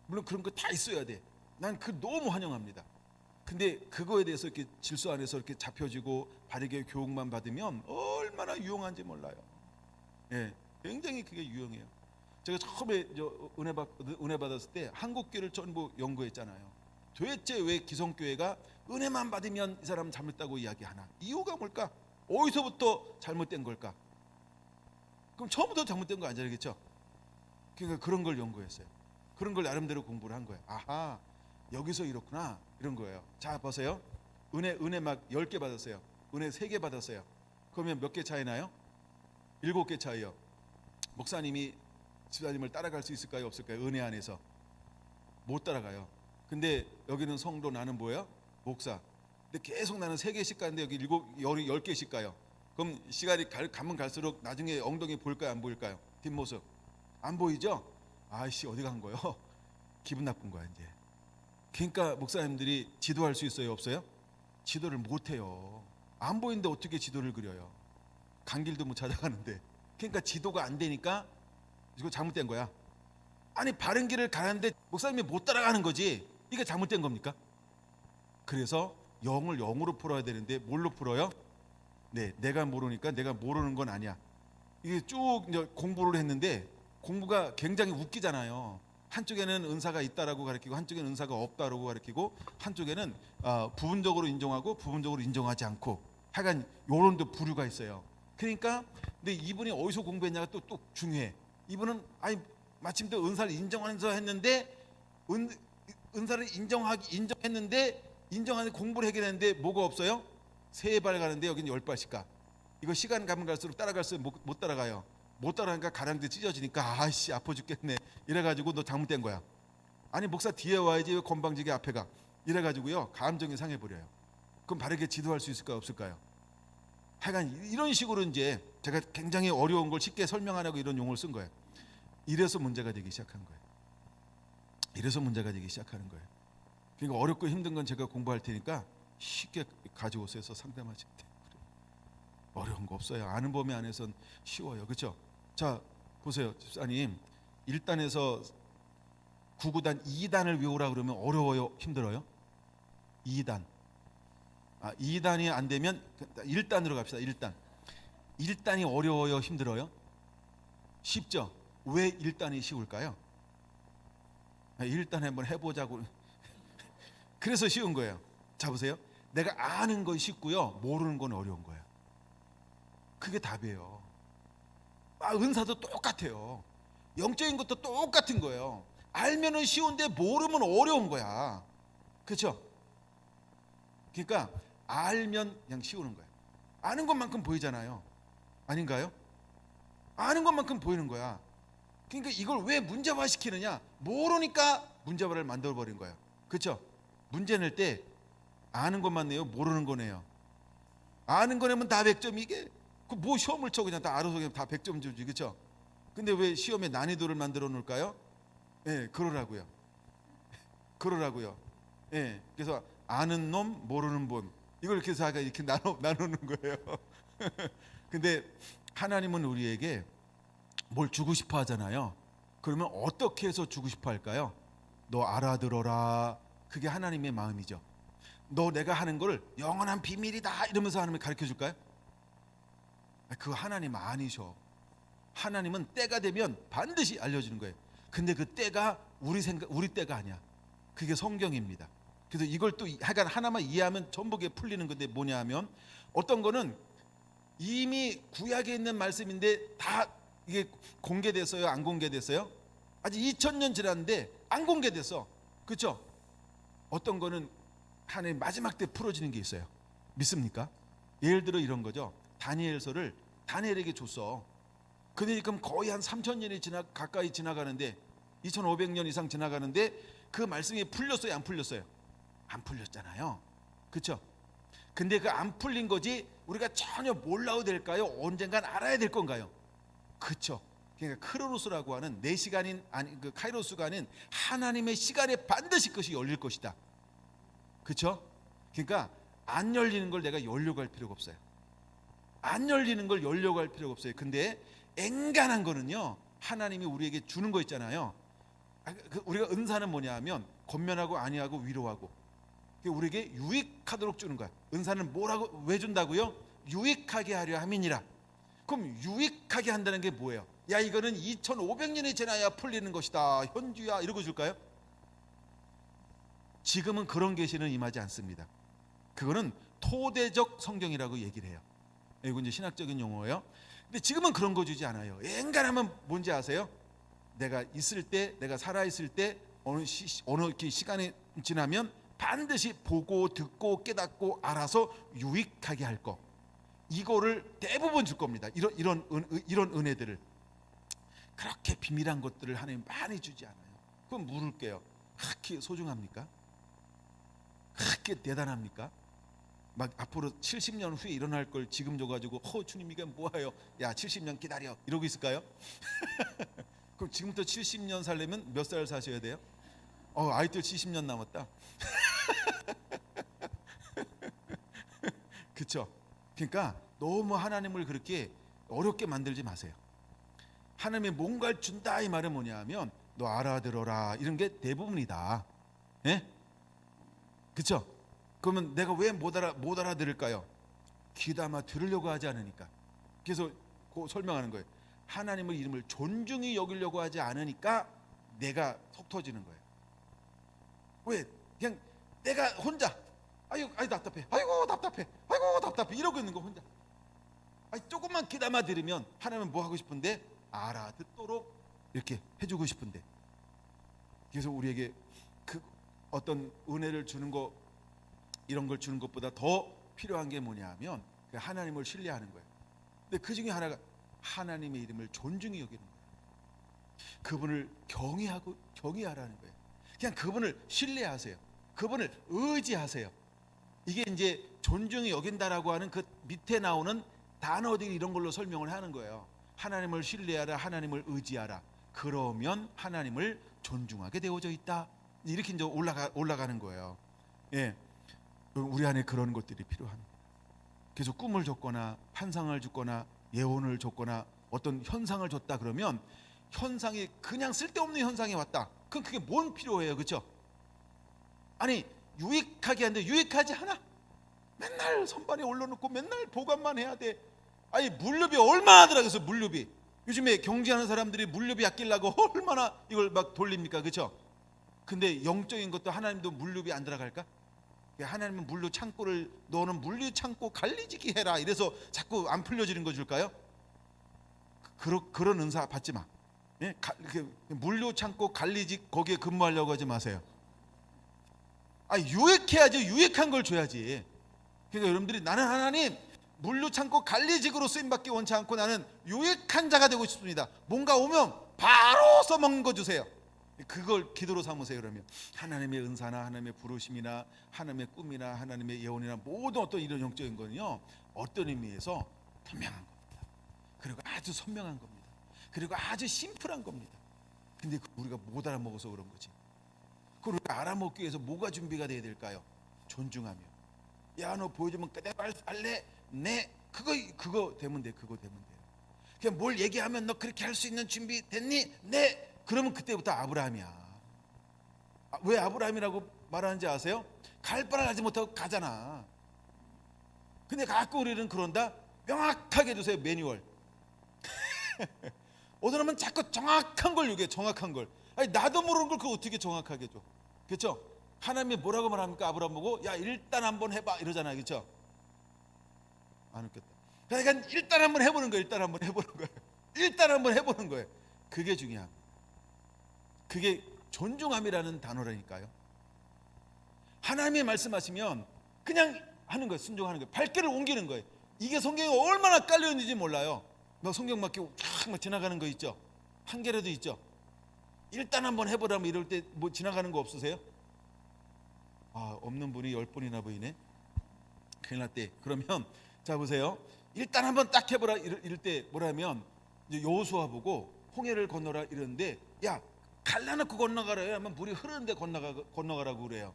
물론 그런 거 다 있어야 돼. 난 그 너무 환영합니다. 근데 그거에 대해서 이렇게 질서 안에서 이렇게 잡혀지고 바르게 교육만 받으면 얼마나 유용한지 몰라요. 예, 굉장히 그게 유용해요. 제가 처음에 은혜 받았을 때 한국교회를 전부 연구했잖아요. 도대체 왜 기성교회가 은혜만 받으면 이 사람은 잘못됐다고 이야기하나? 이유가 뭘까? 어디서부터 잘못된 걸까? 그럼 처음부터 잘못된 거 아니겠죠? 그러니까 그런 걸 연구했어요. 그런 걸 나름대로 공부를 한 거예요. 아하, 여기서 이렇구나, 이런 거예요. 자, 보세요. 은혜 막 10개 받았어요. 은혜 3개 받았어요. 그러면 몇 개 차이 나요? 7개 차이요. 목사님이 집사님을 따라갈 수 있을까요, 없을까요? 은혜 안에서 못 따라가요. 근데 여기는 성도, 나는 뭐예요? 목사. 근데 계속 나는 3개씩 가는데 여기 10개씩 가요. 그럼 시간이 가면 갈수록 나중에 엉덩이 보일까요, 안 보일까요? 뒷모습 안 보이죠? 아이씨, 어디 간 거요? 기분 나쁜 거야 이제. 그러니까 목사님들이 지도할 수 있어요, 없어요? 지도를 못 해요. 안 보이는데 어떻게 지도를 그려요? 간 길도 못 찾아가는데. 그러니까 지도가 안 되니까 이거 잘못된 거야. 아니, 바른 길을 가는데 목사님이 못 따라가는 거지. 이게 잘못된 겁니까? 그래서 영을 영으로 풀어야 되는데 뭘로 풀어요? 네, 내가 모르니까 내가 모르는 건 아니야. 이게 쭉 이제 공부를 했는데 공부가 굉장히 웃기잖아요. 한쪽에는 은사가 있다라고 가르치고 한쪽에는 은사가 없다라고 가르치고 한쪽에는 부분적으로 인정하고 부분적으로 인정하지 않고, 하여간 요런 데 부류가 있어요. 그러니까 근데 이분이 어디서 공부했냐가 또 중요해. 이분은 아니 마침 또 은사를 인정하면서 했는데 은사를 인정했는데 인정하는 공부를 해결했는데 뭐가 없어요? 3발 가는데 여기는 10발씩 가. 이거 시간 가면 갈수록 따라갈수록 못 따라가요. 못 따라가니까 가랑도 찢어지니까 아씨 아파 죽겠네. 이래가지고 너 잘못된 거야. 아니, 목사 뒤에 와야지 왜 건방지게 앞에 가. 이래가지고요 감정이 상해버려요. 그럼 바르게 지도할 수 있을까요, 없을까요? 하여간 이런 식으로 이제 제가 굉장히 어려운 걸 쉽게 설명 안 하고 이런 용어를 쓴 거예요. 이래서 문제가 되기 시작한 거예요. 이래서 문제가 되기 시작하는 거예요. 그러니까 어렵고 힘든 건 제가 공부할 테니까 쉽게 가지고 오세요. 상담하실 때. 어려운 거 없어요. 아는 범위 안에선 쉬워요. 그렇죠? 자, 보세요. 집사님, 1단에서 9구단 2단을 외우라 그러면 어려워요, 힘들어요? 2단. 2단이 안 되면 1단으로 갑시다. 1단이 어려워요, 힘들어요? 쉽죠? 왜 1단이 쉬울까요? 1단 한번 해보자고. 그래서 쉬운 거예요. 자, 보세요. 내가 아는 건 쉽고요, 모르는 건 어려운 거예요. 그게 답이에요. 은사도 똑같아요. 영적인 것도 똑같은 거예요. 알면은 쉬운데 모르면 어려운 거야. 그렇죠? 그러니까 알면 그냥 쉬우는 거예요. 아는 것만큼 보이잖아요. 아닌가요? 아는 것만큼 보이는 거야. 그러니까 이걸 왜 문제화 시키느냐? 모르니까 문제화를 만들어 버린 거예요. 그렇죠? 문제 낼 때 아는 것만 내요, 모르는 거 내요. 아는 거 내면 다 100점. 이게 뭐 시험을 쳐 그냥 다 알아서 그냥 다 100점 주지. 그렇죠? 근데 왜 시험에 난이도를 만들어 놓을까요? 예, 그러라고요. 예, 그래서 아는 놈, 모르는 분, 이걸 이렇게 해서 이렇게 나누는 거예요. 근데 하나님은 우리에게 뭘 주고 싶어 하잖아요. 그러면 어떻게 해서 주고 싶어 할까요? 너 알아들어라. 그게 하나님의 마음이죠. 너 내가 하는 거를 영원한 비밀이다 이러면서 하나님이 가르쳐 줄까요? 그거 하나님 아니셔. 하나님은 때가 되면 반드시 알려주는 거예요. 근데 그 때가 우리 때가 아니야. 그게 성경입니다. 그래서 이걸 또 하여간 하나만 이해하면 전부게 풀리는 건데 뭐냐 하면, 어떤 거는 이미 구약에 있는 말씀인데 다 이게 공개됐어요, 안 공개됐어요? 아직 2000년 지났는데 안 공개됐어. 그렇죠? 어떤 거는 하나님 마지막 때 풀어지는 게 있어요. 믿습니까? 예를 들어 이런 거죠. 다니엘서를 다니엘에게 줬어. 근데 지금 거의 한 3000년이 가까이 지나가는데 2500년 이상 지나가는데 그 말씀이 풀렸어요, 안 풀렸어요? 안 풀렸잖아요. 그렇죠? 근데 그 안 풀린 거지 우리가 전혀 몰라도 될까요? 언젠간 알아야 될 건가요? 그렇죠? 그러니까 크로노스라고 하는 내 시간인 아니 그 카이로스가 아닌 하나님의 시간에 반드시 그것이 열릴 것이다. 그렇죠? 그러니까 안 열리는 걸 내가 열려고 할 필요가 없어요. 안 열리는 걸 열려고 할 필요가 없어요. 근데 엔간한 거는요, 하나님이 우리에게 주는 거 있잖아요. 우리가 은사는 뭐냐면 권면하고 안위하고 위로하고, 우리에게 유익하도록 주는 거야. 은사는 뭐라고 왜 준다고요? 유익하게 하려 함이니라. 그럼 유익하게 한다는 게 뭐예요? 야, 이거는 2500년이 지나야 풀리는 것이다, 현주야, 이러고 줄까요? 지금은 그런 계시는 임하지 않습니다. 그거는 토대적 성경이라고 얘기를 해요. 이거 이제 신학적인 용어예요. 근데 지금은 그런 거 주지 않아요. 엔간하면 뭔지 아세요? 내가 있을 때, 내가 살아 있을 때 어느 시간이 지나면 반드시 보고 듣고 깨닫고 알아서 유익하게 할 거, 이거를 대부분 줄 겁니다. 이런 은혜들을. 그렇게 비밀한 것들을 하나님 많이 주지 않아요. 그럼 물을게요. 그렇게 소중합니까? 그렇게 대단합니까? 막 앞으로 70년 후에 일어날 걸 지금 줘가지고 주님 이게 뭐예요? 야, 70년 기다려, 이러고 있을까요? 그럼 지금부터 70년 살려면 몇 살 사셔야 돼요? 아이들 70년 남았다. 그렇죠? 그러니까 너무 하나님을 그렇게 어렵게 만들지 마세요. 하나님이 뭔가를 준다, 이 말은 뭐냐면 너 알아들어라, 이런 게 대부분이다. 예? 그렇죠? 그러면 내가 왜 못 알아들을까요? 귀담아 들으려고 하지 않으니까. 그래서 설명하는 거예요. 하나님의 이름을 존중히 여기려고 하지 않으니까 내가 속 터지는 거예요. 왜? 그냥 내가 혼자 아유 답답해, 아이고 답답해 이러고 있는 거 혼자. 조금만 귀담아 들으면 하나님은 뭐 하고 싶은데 알아듣도록 이렇게 해주고 싶은데. 그래서 우리에게 그 어떤 은혜를 주는 거, 이런 걸 주는 것보다 더 필요한 게 뭐냐면 하나님을 신뢰하는 거예요. 근데 그 중에 하나가 하나님의 이름을 존중히 여기는 거예요. 그분을 경외하라는 거예요. 그냥 그분을 신뢰하세요. 그분을 의지하세요. 이게 이제 존중히 여긴다라고 하는 그 밑에 나오는 단어들이 이런 걸로 설명을 하는 거예요. 하나님을 신뢰하라, 하나님을 의지하라. 그러면 하나님을 존중하게 되어져 있다. 이렇게 이제 올라가는 거예요. 예, 우리 안에 그런 것들이 필요합니다. 그래서 꿈을 줬거나 환상을 줬거나 예언을 줬거나 어떤 현상을 줬다 그러면 현상이 그냥 쓸데없는 현상이 왔다. 그럼 그게 뭔 필요해요, 그렇죠? 아니 유익하게 하는데 유익하지 않아. 맨날 선반에 올려놓고 맨날 보관만 해야 돼. 아니 물류비 얼마나 들어가서 물류비. 요즘에 경제하는 사람들이 물류비 아끼려고 얼마나 이걸 막 돌립니까, 그렇죠? 근데 영적인 것도 하나님도 물류비 안 들어갈까? 하나님은 물류 창고를 너는 물류 창고 관리지기 해라, 이래서 자꾸 안 풀려지는 거 줄까요? 그런 은사 받지 마. 예? 물류 창고 관리직 거기에 근무하려고 하지 마세요. 유익해야지. 유익한 걸 줘야지. 그러니까 여러분들이 나는 하나님 물류 창고 관리직으로 쓰임받기 원치 않고 나는 유익한 자가 되고 싶습니다. 뭔가 오면 바로 써먹는 거 주세요. 그걸 기도로 삼으세요. 그러면 하나님의 은사나 하나님의 부르심이나 하나님의 꿈이나 하나님의 예언이나 모든 어떤 이런 영적인 거는요, 어떤 의미에서 분명한 겁니다. 그리고 아주 선명한 겁니다. 그리고 아주 심플한 겁니다. 근데 우리가 못 알아먹어서 그런 거지. 그걸 알아먹기 위해서 뭐가 준비가 돼야 될까요? 존중하며. 야, 너 보여주면 그대로 할래? 네. 그거 되면 돼. 그거 되면 돼요. 그냥 뭘 얘기하면 너 그렇게 할 수 있는 준비 됐니? 네. 그러면 그때부터 아브라함이야. 왜 아브라함이라고 말하는지 아세요? 갈 바를 알지 못하고 가잖아. 근데 가끔 우리는 그런다. 명확하게 해주세요, 매뉴얼. 어떤 놈은 자꾸 정확한 걸 요구해. 정확한 걸. 나도 모르는 걸 그걸 어떻게 정확하게 줘. 그렇죠? 하나님이 뭐라고 말합니까? 아브라함 보고 야 일단 한번 해봐 이러잖아요. 그렇죠? 안 웃겼다. 그러니까 일단 한번 해보는 거예요. 일단 한번 해보는 거예요. 일단 한번 해보는 거예요. 그게 중요합니다. 그게 존중함이라는 단어라니까요. 하나님이 말씀하시면 그냥 하는 거예요. 순종하는 거예요. 발길을 옮기는 거예요. 이게 성경에 얼마나 깔려있는지 몰라요. 막 성경 막 지나가는 거 있죠. 한 개라도 있죠. 일단 한번 해보라면 이럴 때 뭐 지나가는 거 없으세요? 없는 분이 10분이나 보이네. 큰일 났대. 그러면 자 보세요. 일단 한번 딱 해보라 이럴 때 뭐라면 이제 여호수아 보고 홍해를 건너라 이러는데, 야 갈라놓고 건너가라 하면 물이 흐르는데 건너가라고 그래요.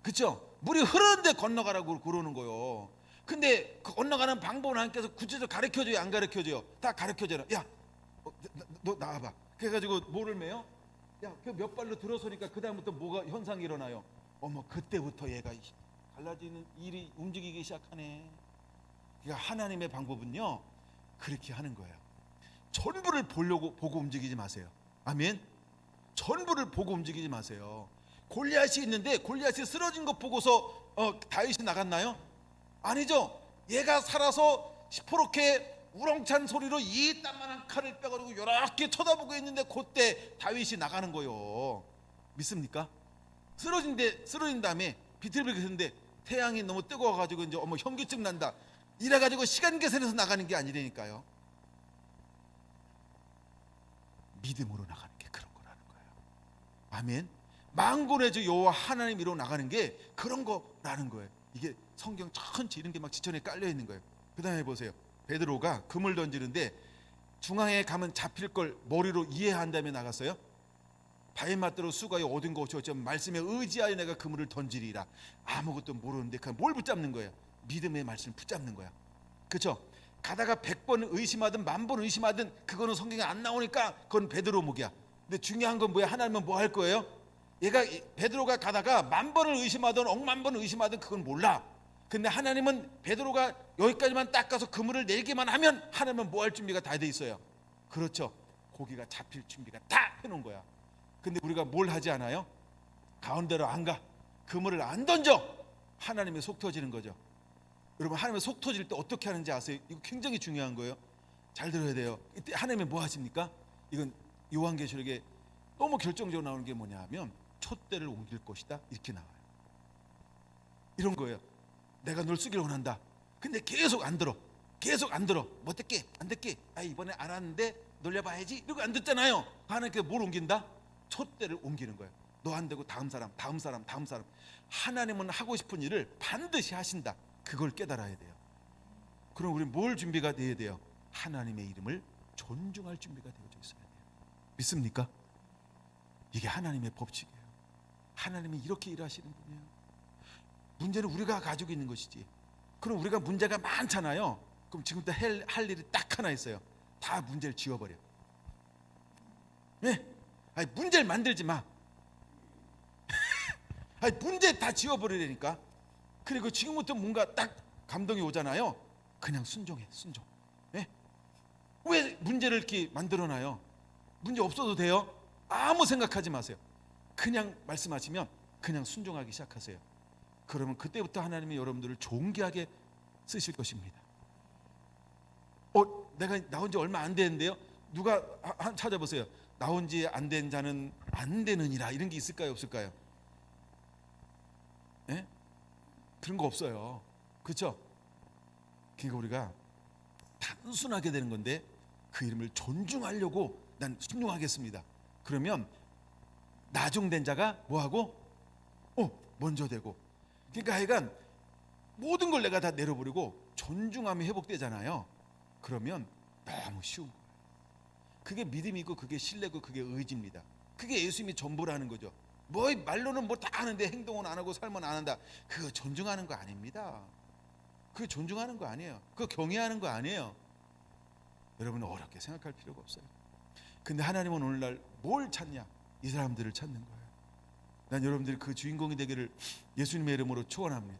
그렇죠? 물이 흐르는데 건너가라고 그러는 거요. 근데 그 건너가는 방법을 하나님께서 구체적으로 가르쳐줘요, 안 가르쳐줘요? 다 가르쳐줘요. 야, 너 나와봐. 그래가지고 뭐를 매요? 야, 그 몇 발로 들어서니까 그 다음부터 뭐가 현상이 일어나요? 어머, 그때부터 얘가 갈라지는 일이 움직이기 시작하네. 그러니까 하나님의 방법은요, 그렇게 하는 거예요. 전부를 보고 움직이지 마세요. 아멘. 전부를 보고 움직이지 마세요. 골리앗이 있는데 골리앗이 쓰러진 것 보고서 다윗이 나갔나요? 아니죠. 얘가 살아서 시퍼렇게 우렁찬 소리로 이 땀만한 칼을 빼가지고 이렇게 쳐다보고 있는데 그때 다윗이 나가는 거요. 믿습니까? 쓰러진 다음에 비틀비틀했는데 태양이 너무 뜨거워가지고 이제 현기증 난다 이래가지고 시간 계산해서 나가는 게 아니라니까요. 믿음으로 나가는 게 그런 거라는 거예요. 아멘. 만군의 주 여호와 하나님이로 나가는 게 그런 거라는 거예요. 이게 성경 전체 이런 게 막 지천에 깔려 있는 거예요. 그 다음에 보세요. 베드로가 금을 던지는데 중앙에 가면 잡힐 걸 머리로 이해한 다음에 나갔어요. 바위 맞대로 수가에 얻은 것이 말씀에 의지하여 내가 그물을 던지리라. 아무것도 모르는데 그냥 뭘 붙잡는 거예요? 믿음의 말씀을 붙잡는 거야. 그렇죠? 가다가 100번 의심하든 10,000번 의심하든 그거는 성경에 안 나오니까 그건 베드로 목이야. 근데 중요한 건 뭐야? 하나님은 뭐 할 거예요? 얘가 베드로가 가다가 10,000번을 의심하든 10,000,000번을 의심하든 그건 몰라. 근데 하나님은 베드로가 여기까지만 딱 가서 그물을 내리기만 하면 하나님은 뭐 할 준비가 다 돼 있어요. 그렇죠? 고기가 잡힐 준비가 다 해놓은 거야. 근데 우리가 뭘 하지 않아요? 가운데로 안 가. 그물을 안 던져. 하나님의 속 터지는 거죠. 여러분, 하나님의 속 터질 때 어떻게 하는지 아세요? 이거 굉장히 중요한 거예요. 잘 들어야 돼요. 이때 하나님이 뭐 하십니까? 이건 요한계시록에 너무 결정적으로 나오는 게 뭐냐 하면 촛대를 옮길 것이다 이렇게 나와요. 이런 거예요. 내가 널 쓰기를 원한다. 근데 계속 안 들어. 뭐 듣게 안 듣게. 이번에 알았는데 놀려봐야지. 이러고 안 듣잖아요. 하나님께서 뭘 옮긴다? 촛대를 옮기는 거예요. 너 안 되고 다음 사람. 하나님은 하고 싶은 일을 반드시 하신다. 그걸 깨달아야 돼요. 그럼 우리 뭘 준비가 돼야 돼요? 하나님의 이름을 존중할 준비가 되어져 있어야 돼요. 믿습니까? 이게 하나님의 법칙이에요. 하나님이 이렇게 일하시는 분이에요. 문제는 우리가 가지고 있는 것이지. 그럼 우리가 문제가 많잖아요. 그럼 지금부터 할 일이 딱 하나 있어요. 다 문제를 지워버려. 네? 문제를 만들지 마. 문제 다 지워버리라니까. 그리고 지금부터 뭔가 딱 감동이 오잖아요. 그냥 순종. 네? 왜 문제를 이렇게 만들어놔요? 문제 없어도 돼요. 아무 생각하지 마세요. 그냥 말씀하시면 그냥 순종하기 시작하세요. 그러면 그때부터 하나님이 여러분들을 존귀하게 쓰실 것입니다. 내가 나온 지 얼마 안 되는데요. 누가 찾아보세요. 나온 지 안 된 자는 안 되느니라. 이런 게 있을까요, 없을까요? 네? 그런 거 없어요. 그렇죠? 그러니까 우리가 단순하게 되는 건데 그 이름을 존중하려고 난 순종하겠습니다. 그러면 나중된 자가 뭐하고? 먼저 되고. 그러니까 하여간 모든 걸 내가 다 내려버리고 존중함이 회복되잖아요. 그러면 너무 쉬운 거예요. 그게 믿음이고 그게 신뢰고 그게 의지입니다. 그게 예수님이 전부라는 거죠. 뭐 말로는 뭐 다 하는데 행동은 안 하고 삶은 안 한다. 그거 존중하는 거 아닙니다. 그거 존중하는 거 아니에요. 그거 경외하는 거 아니에요. 여러분은 어렵게 생각할 필요가 없어요. 근데 하나님은 오늘날 뭘 찾냐? 이 사람들을 찾는 거예요. 난 여러분들이 그 주인공이 되기를 예수님의 이름으로 축원합니다.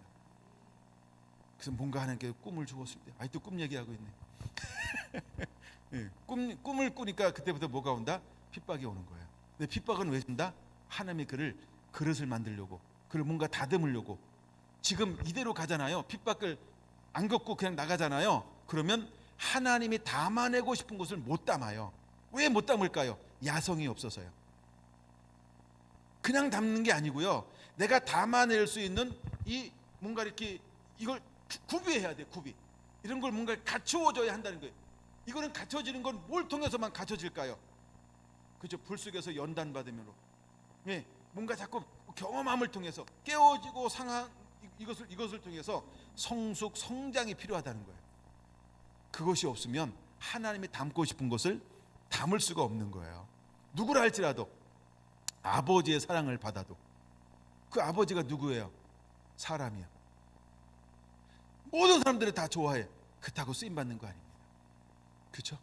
그래서 뭔가 하나님께 꿈을 주었을 때, 또 꿈 얘기하고 있네. 네, 꿈을 꾸니까 그때부터 뭐가 온다? 핍박이 오는 거예요. 근데 핍박은 왜 준다? 하나님이 그를 그릇을 만들려고, 그를 뭔가 다듬으려고. 지금 이대로 가잖아요. 핍박을 안 겪고 그냥 나가잖아요. 그러면 하나님이 담아내고 싶은 것을 못 담아요. 왜 못 담을까요? 야성이 없어서요. 그냥 담는 게 아니고요. 내가 담아낼 수 있는 이 뭔가 이렇게 이걸 구비해야 돼. 구비. 이런 걸 뭔가 갖추어져야 한다는 거예요. 이거는 갖춰지는 건 뭘 통해서만 갖춰질까요? 그죠? 불 속에서 연단 받으면로. 예, 뭔가 자꾸 경험함을 통해서 깨워지고 상한 이것을 통해서 성숙 성장이 필요하다는 거예요. 그것이 없으면 하나님이 담고 싶은 것을 담을 수가 없는 거예요. 누구라 할지라도 아버지의 사랑을 받아도 그 아버지가 누구예요? 사람이야. 모든 사람들이 다 좋아해. 그렇다고 쓰임받는 거 아닙니다. 그렇죠?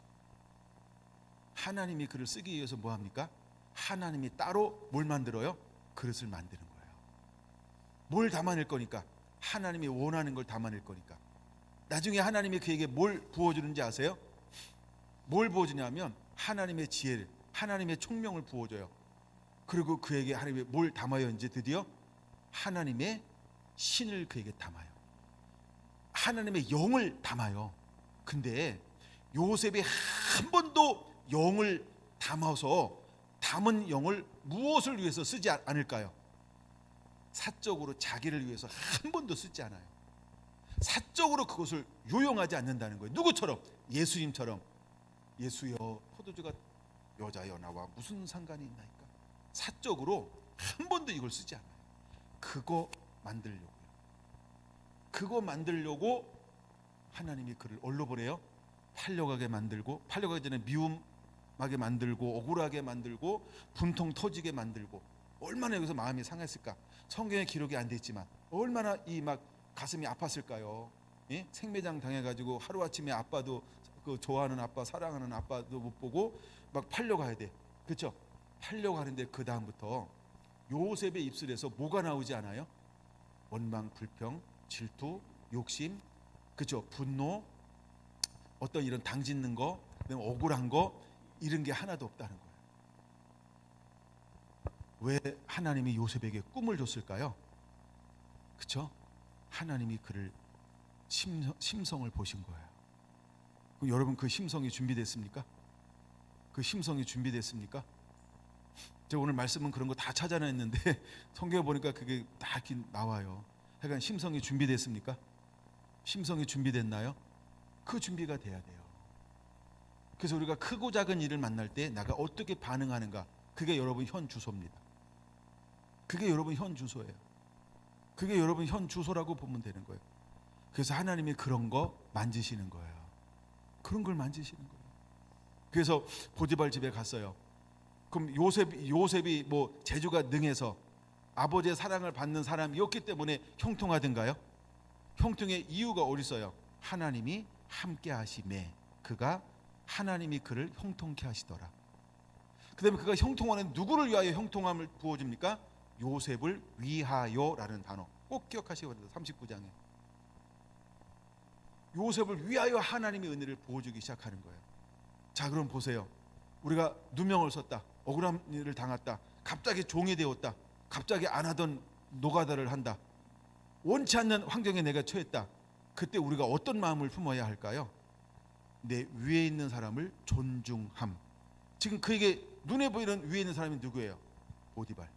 하나님이 그를 쓰기 위해서 뭐 합니까? 하나님이 따로 뭘 만들어요? 그릇을 만드는 거예요. 뭘 담아낼 거니까? 하나님이 원하는 걸 담아낼 거니까. 나중에 하나님이 그에게 뭘 부어주는지 아세요? 뭘 부어주냐면 하나님의 지혜를, 하나님의 총명을 부어줘요. 그리고 그에게 하나님이 뭘 담아요? 이제 드디어 하나님의 신을 그에게 담아요. 하나님의 영을 담아요. 근데 요셉이 한 번도 영을 담아서 담은 영을 무엇을 위해서 쓰지 않을까요? 사적으로 자기를 위해서 한 번도 쓰지 않아요. 사적으로 그것을 요용하지 않는다는 거예요. 누구처럼? 예수님처럼. 예수여, 포도주가 여자여 나와 무슨 상관이 있나이까? 사적으로 한 번도 이걸 쓰지 않아요. 그거 만들려고요. 그거 만들려고 하나님이 그를 어디로 보내요? 팔려가게 만들고, 팔려가기 전에 미움하게 만들고, 억울하게 만들고, 분통 터지게 만들고. 얼마나 여기서 마음이 상했을까? 성경에 기록이 안 돼 있지만 얼마나 이 막 가슴이 아팠을까요? 예? 생매장 당해가지고 하루아침에 아빠도, 그 좋아하는 아빠, 사랑하는 아빠도 못 보고 막 팔려가야 돼. 그렇죠? 팔려가는데 그 다음부터 요셉의 입술에서 뭐가 나오지 않아요? 원망, 불평, 질투, 욕심, 그렇죠? 분노, 어떤 이런 당짓는 거, 억울한 거, 이런 게 하나도 없다는 거예요. 왜 하나님이 요셉에게 꿈을 줬을까요? 그렇죠? 하나님이 그를 심성을 보신 거예요. 그럼 여러분 그 심성이 준비됐습니까? 그 심성이 준비됐습니까? 제가 오늘 말씀은 그런 거 다 찾아냈는데 성경에 보니까 그게 다 나와요. 하여간 심성이 준비됐습니까? 심성이 준비됐나요? 그 준비가 돼야 돼요. 그래서 우리가 크고 작은 일을 만날 때 나가 어떻게 반응하는가, 그게 여러분 현 주소입니다. 그게 여러분 현 주소예요. 그게 여러분 현 주소라고 보면 되는 거예요. 그래서 하나님이 그런 거 만지시는 거예요. 그런 걸 만지시는 거예요. 그래서 보디발 집에 갔어요. 그럼 요셉이 뭐 재주가 능해서 아버지의 사랑을 받는 사람이었기 때문에 형통하던가요? 형통의 이유가 어디 있어요? 하나님이 함께 하심에 그가, 하나님이 그를 형통케 하시더라. 그 다음에 그가 형통하는, 누구를 위하여 형통함을 부어줍니까? 요셉을 위하여라는 단어 꼭 기억하시기 바랍니다. 39장에 요셉을 위하여 하나님의 은혜를 부어주기 시작하는 거예요. 자, 그럼 보세요. 우리가 누명을 썼다, 억울한 일을 당했다, 갑자기 종이 되었다, 갑자기 안 하던 노가다를 한다, 원치 않는 환경에 내가 처했다. 그때 우리가 어떤 마음을 품어야 할까요? 내 위에 있는 사람을 존중함. 지금 그에게 눈에 보이는 위에 있는 사람이 누구예요? 보디발.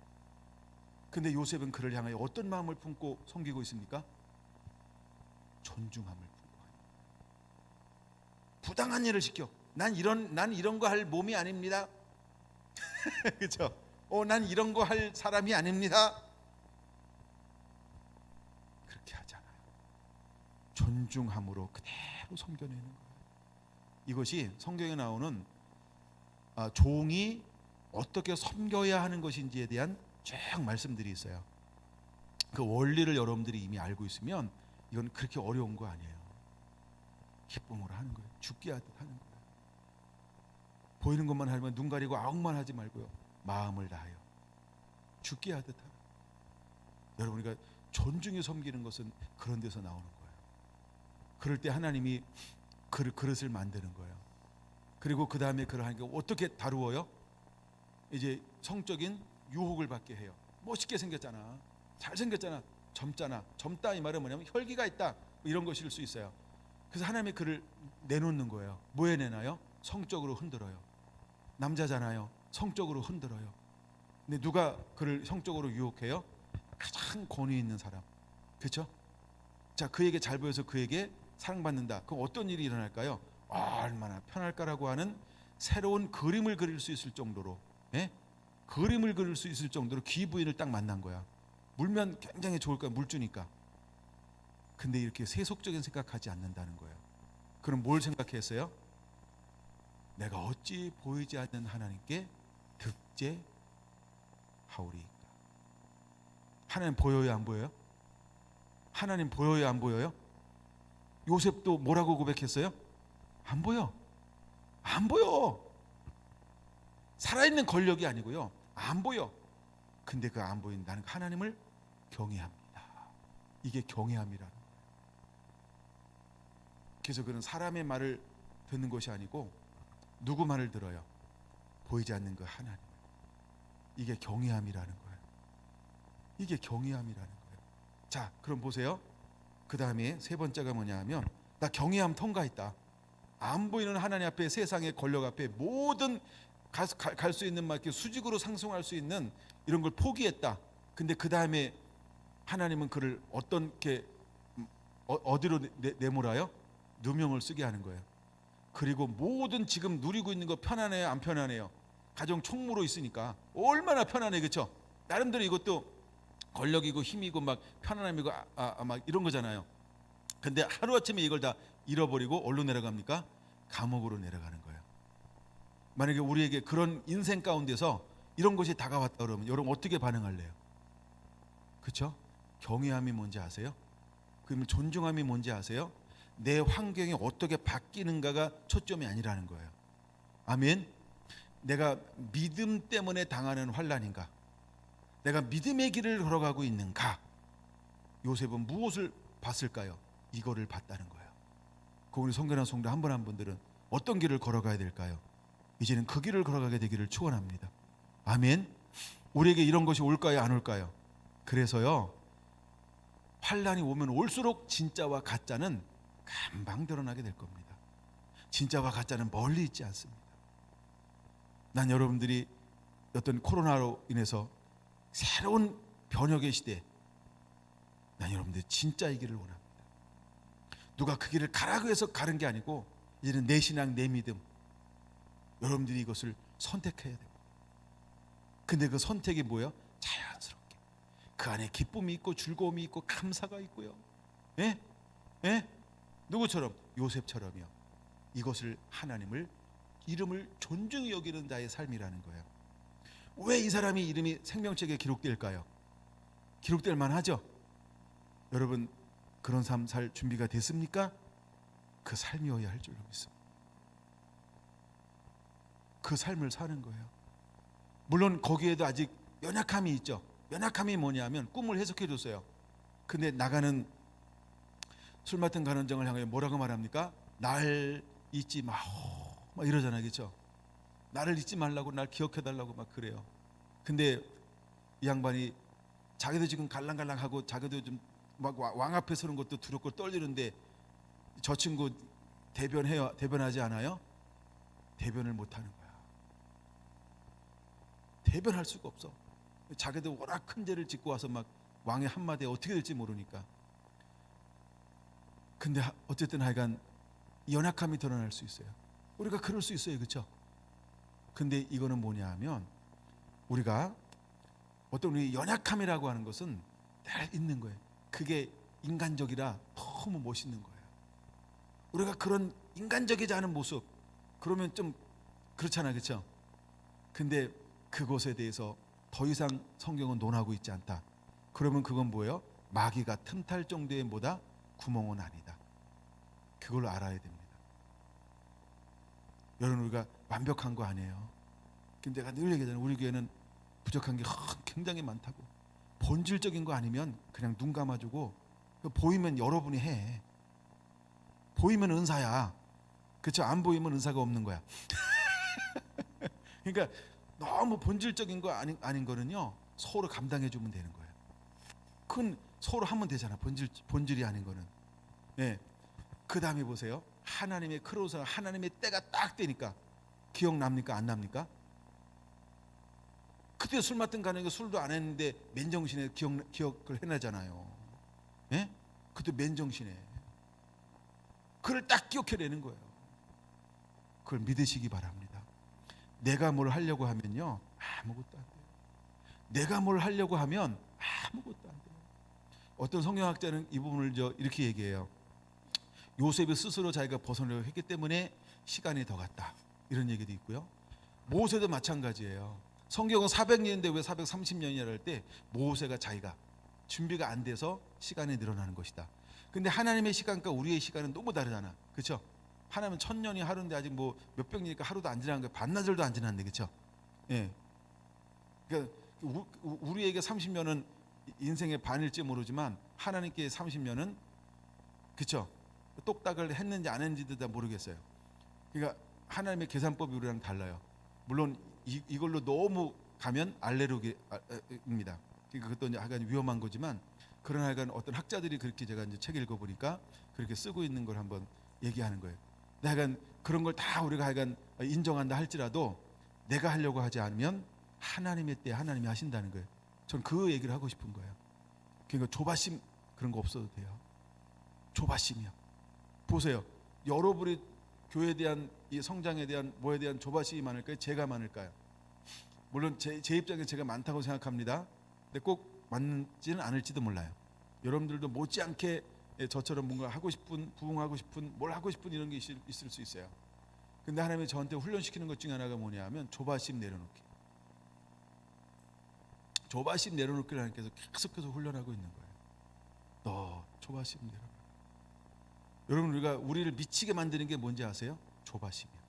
근데 요셉은 그를 향하여 어떤 마음을 품고 섬기고 있습니까? 존중함을 품고. 부당한 일을 시켜. 난 이런 거 할 몸이 아닙니다. 그렇죠? 난 이런 거 할 사람이 아닙니다. 그렇게 하잖아요. 존중함으로 그대로 섬겨내는 거예요. 이것이 성경에 나오는 종이 어떻게 섬겨야 하는 것인지에 대한 쭉 말씀들이 있어요. 그 원리를 여러분들이 이미 알고 있으면 이건 그렇게 어려운 거 아니에요. 기쁨으로 하는 거예요. 죽게 하듯 하는 거예요. 보이는 것만 하면 눈 가리고 아웅만 하지 말고요. 마음을 다하여 죽게 하듯 하라. 여러분, 우리가 존중히 섬기는 것은 그런 데서 나오는 거예요. 그럴 때 하나님이 그릇을 만드는 거예요. 그리고 그 다음에 그를 하니까 어떻게 다루어요? 이제 성적인 유혹을 받게 해요. 멋있게 생겼잖아, 잘생겼잖아, 젊잖아. 젊다 이 말은 뭐냐면 혈기가 있다, 이런 것일 수 있어요. 그래서 하나님이 그를 내놓는 거예요. 뭐에 내놔요? 성적으로 흔들어요. 남자잖아요. 성적으로 흔들어요. 근데 누가 그를 성적으로 유혹해요? 가장 권위 있는 사람. 그렇죠? 자, 그에게 잘 보여서 그에게 사랑받는다. 그럼 어떤 일이 일어날까요? 얼마나 편할까라고 하는 새로운 그림을 그릴 수 있을 정도로, 예? 그림을 그릴 수 있을 정도로 귀부인을 딱 만난 거야. 물면 굉장히 좋을 거야, 물주니까. 근데 이렇게 세속적인 생각하지 않는다는 거예요. 그럼 뭘 생각했어요? 내가 어찌 보이지 않는 하나님께 득제하오리이까. 하나님 보여요, 안 보여요? 하나님 보여요, 안 보여요? 요셉도 뭐라고 고백했어요? 안 보여. 안 보여. 살아있는 권력이 아니고요, 안 보여. 근데 그 안 보인 나는 하나님을 경외합니다. 이게 경외함이라는 거예요. 그래서 그는 사람의 말을 듣는 것이 아니고 누구 말을 들어요? 보이지 않는 그 하나님. 이게 경외함이라는 거예요. 이게 경외함이라는 거예요. 자, 그럼 보세요. 그 다음에 세 번째가 뭐냐 하면, 나 경외함 통과했다. 안 보이는 하나님 앞에, 세상의 권력 앞에 모든 갈 수 있는 막 이렇게 수직으로 상승할 수 있는 이런 걸 포기했다. 근데 그 다음에 하나님은 그를 어떻게 어디로 내몰아요? 누명을 쓰게 하는 거예요. 그리고 모든 지금 누리고 있는 거 편안해요, 안 편안해요? 가정 총무로 있으니까 얼마나 편안해, 그렇죠? 나름대로 이것도 권력이고 힘이고 막 편안함이고 막 이런 거잖아요. 근데 하루아침에 이걸 다 잃어버리고 어디로 내려갑니까? 감옥으로 내려가는 거예요. 만약에 우리에게 그런 인생 가운데서 이런 것이 다가왔다 그러면 여러분 어떻게 반응할래요? 그렇죠? 경외함이 뭔지 아세요? 그러면 존중함이 뭔지 아세요? 내 환경이 어떻게 바뀌는가가 초점이 아니라는 거예요. 아멘. 내가 믿음 때문에 당하는 환난인가? 내가 믿음의 길을 걸어가고 있는가? 요셉은 무엇을 봤을까요? 이거를 봤다는 거예요. 그 우리 성결한 성도 한 분 한 분들은 어떤 길을 걸어가야 될까요? 이제는 그 길을 걸어가게 되기를 축원합니다. 아멘. 우리에게 이런 것이 올까요, 안 올까요? 그래서요, 환난이 오면 올수록 진짜와 가짜는 금방 드러나게 될 겁니다. 진짜와 가짜는 멀리 있지 않습니다. 난 여러분들이 어떤 코로나로 인해서 새로운 변혁의 시대, 난 여러분들이 진짜이기를 원합니다. 누가 그 길을 가라고 해서 가는 게 아니고 이제는 내 신앙, 내 믿음, 여러분들이 이것을 선택해야 됩니다. 근데 그 선택이 뭐예요? 자연스럽게 그 안에 기쁨이 있고 즐거움이 있고 감사가 있고요. 예? 예? 누구처럼? 요셉처럼요. 이것을 하나님을 이름을 존중히 여기는 자의 삶이라는 거예요. 왜 이 사람이 이름이 생명책에 기록될까요? 기록될 만하죠? 여러분 그런 삶 살 준비가 됐습니까? 그 삶이어야 할 줄로 믿습니다. 그 삶을 사는 거예요. 물론 거기에도 아직 연약함이 있죠. 연약함이 뭐냐면 꿈을 해석해 줬어요. 근데 나가는 술 맡은 간원장을 향해 뭐라고 말합니까? 날 잊지 마오 막 이러잖아요, 그렇죠? 나를 잊지 말라고, 날 기억해 달라고 막 그래요. 근데 이 양반이 자기도 지금 갈랑갈랑하고 자기도 좀 막 왕 앞에 서는 것도 두렵고 떨리는데 저 친구 대변하지 않아요? 대변을 못 하는 거야. 대변할 수가 없어. 자기도 워낙 큰 죄를 짓고 와서 막 왕의 한마디에 어떻게 될지 모르니까. 근데 어쨌든 하여간 연약함이 드러날 수 있어요. 우리가 그럴 수 있어요, 그렇죠? 근데 이거는 뭐냐 하면 우리가 어떤 우리 연약함이라고 하는 것은 늘 있는 거예요. 그게 인간적이라 너무 멋있는 거예요. 우리가 그런 인간적이지 않은 모습, 그러면 좀 그렇잖아요, 그렇죠? 근데 그것에 대해서 더 이상 성경은 논하고 있지 않다. 그러면 그건 뭐예요? 마귀가 틈탈 정도의 뭐다? 구멍은 아니다. 그걸 알아야 됩니다. 여러분 우리가 완벽한 거 아니에요. 근데 내가 늘 얘기하잖아요. 우리 교회는 부족한 게 굉장히 많다고. 본질적인 거 아니면 그냥 눈 감아주고 보이면 여러분이 해. 보이면 은사야. 그렇죠? 안 보이면 은사가 없는 거야. 그러니까 너무 본질적인 거 아닌 거는요 서로 감당해 주면 되는 거예요. 그건 서로 하면 되잖아. 본질이 아닌 거는. 예. 그 다음에 보세요. 하나님의 크로스, 하나님의 때가 딱 되니까 기억납니까? 안 납니까? 그때 술 맡은 가는 게 술도 안 했는데 맨정신에 기억을 해내잖아요. 예? 그때 맨정신에 그걸 딱 기억해내는 거예요. 그걸 믿으시기 바랍니다. 내가 뭘 하려고 하면요 아무것도 안 돼요. 내가 뭘 하려고 하면 아무것도 안 돼요. 어떤 성경학자는 이 부분을 이렇게 얘기해요. 요셉이 스스로 자기가 벗어나려고 했기 때문에 시간이 더 갔다. 이런 얘기도 있고요. 모세도 마찬가지예요. 성경은 400년인데 왜 430년이라 할 때 모세가 자기가 준비가 안 돼서 시간이 늘어나는 것이다. 근데 하나님의 시간과 우리의 시간은 너무 다르잖아. 그렇죠? 하나님은 1000년이 하루인데 아직 뭐 몇백 년이니까 하루도 안 지난 거야. 반나절도 안 지났는데, 그렇죠? 예. 그러니까 우리에게 30년은 인생의 반일지 모르지만 하나님께 30년은, 그렇죠? 똑딱을 했는지 안 했는지도 다 모르겠어요. 그러니까 하나님의 계산법이 우리랑 달라요. 물론 이걸로 너무 가면 알레르기입니다. 그러니까 그것도 이제 하여간 위험한 거지만, 그러나 하여간 어떤 학자들이 그렇게, 제가 이제 책 읽어보니까 그렇게 쓰고 있는 걸 한번 얘기하는 거예요. 하여간 그런 걸 다 우리가 하여간 인정한다 할지라도 내가 하려고 하지 않으면 하나님의 때 하나님이 하신다는 거예요. 전 그 얘기를 하고 싶은 거예요. 그러니까 조바심 그런 거 없어도 돼요. 조바심이요. 보세요. 여러분이 교회에 대한, 이 성장에 대한, 뭐에 대한 조바심이 많을까요? 제가 많을까요? 물론 제 입장에서 제가 많다고 생각합니다. 근데 꼭 맞지는 않을지도 몰라요. 여러분들도 못지않게 저처럼 뭔가 하고 싶은, 부응하고 싶은, 뭘 하고 싶은 이런 게 있을 수 있어요. 근데 하나님이 저한테 훈련시키는 것 중에 하나가 뭐냐면 조바심 내려놓기. 조바심 내려놓기를 하나님께서 계속해서 훈련하고 있는 거예요. 너 조바심 내려놓기. 여러분, 우리를 미치게 만드는 게 뭔지 아세요? 조바심이에요.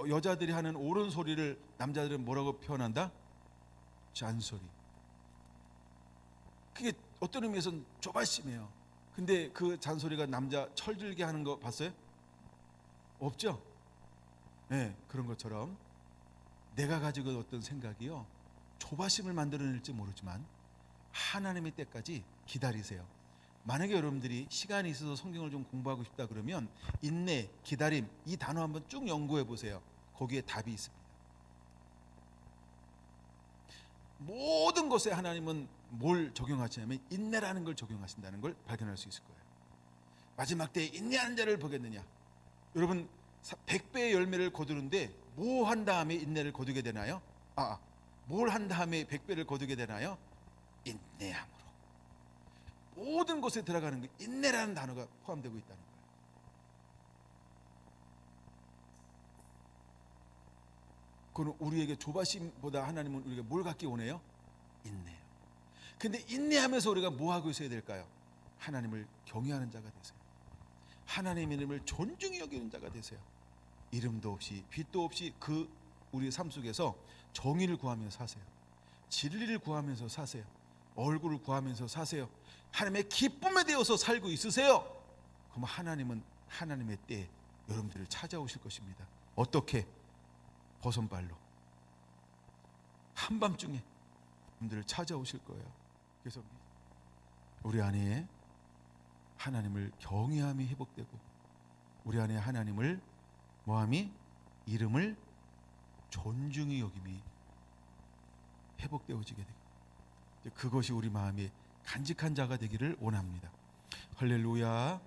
여자들이 하는 옳은 소리를 남자들은 뭐라고 표현한다? 잔소리. 그게 어떤 의미에서는 조바심이에요. 근데 그 잔소리가 남자 철들게 하는 거 봤어요? 없죠? 네, 그런 것처럼 내가 가지고 있는 어떤 생각이요, 조바심을 만들어낼지 모르지만 하나님의 때까지 기다리세요. 만약에 여러분들이 시간이 있어서 성경을 좀 공부하고 싶다 그러면 인내, 기다림, 이 단어 한번 쭉 연구해 보세요. 거기에 답이 있습니다. 모든 것에 하나님은 뭘 적용하시냐면 인내라는 걸 적용하신다는 걸 발견할 수 있을 거예요. 마지막 때에 인내하는 자를 보겠느냐. 여러분, 100배의 열매를 거두는데 뭐 한 다음에 인내를 거두게 되나요? 뭘 한 다음에 100배를 거두게 되나요? 인내함으로. 모든 것에 들어가는 게 인내라는 단어가 포함되고 있다는 거예요. 그건 우리에게 조바심보다 하나님은 우리가 뭘 갖기 원해요? 인내요. 근데 인내하면서 우리가 뭐 하고 있어야 될까요? 하나님을 경외하는 자가 되세요. 하나님의 이름을 존중히 여기는 자가 되세요. 이름도 없이 빛도 없이 그 우리 삶 속에서 정의를 구하면서 사세요. 진리를 구하면서 사세요. 얼굴을 구하면서 사세요. 하나님의 기쁨에 대해서 살고 있으세요. 그럼 하나님은 하나님의 때에 여러분들을 찾아오실 것입니다. 어떻게? 버선발로 한밤중에 여러분들을 찾아오실 거예요. 그래서 우리 안에 하나님을 경외함이 회복되고, 우리 안에 하나님을 뭐함이? 이름을 존중히 여김이 회복되어지게 되고, 그것이 우리 마음에 간직한 자가 되기를 원합니다. 할렐루야.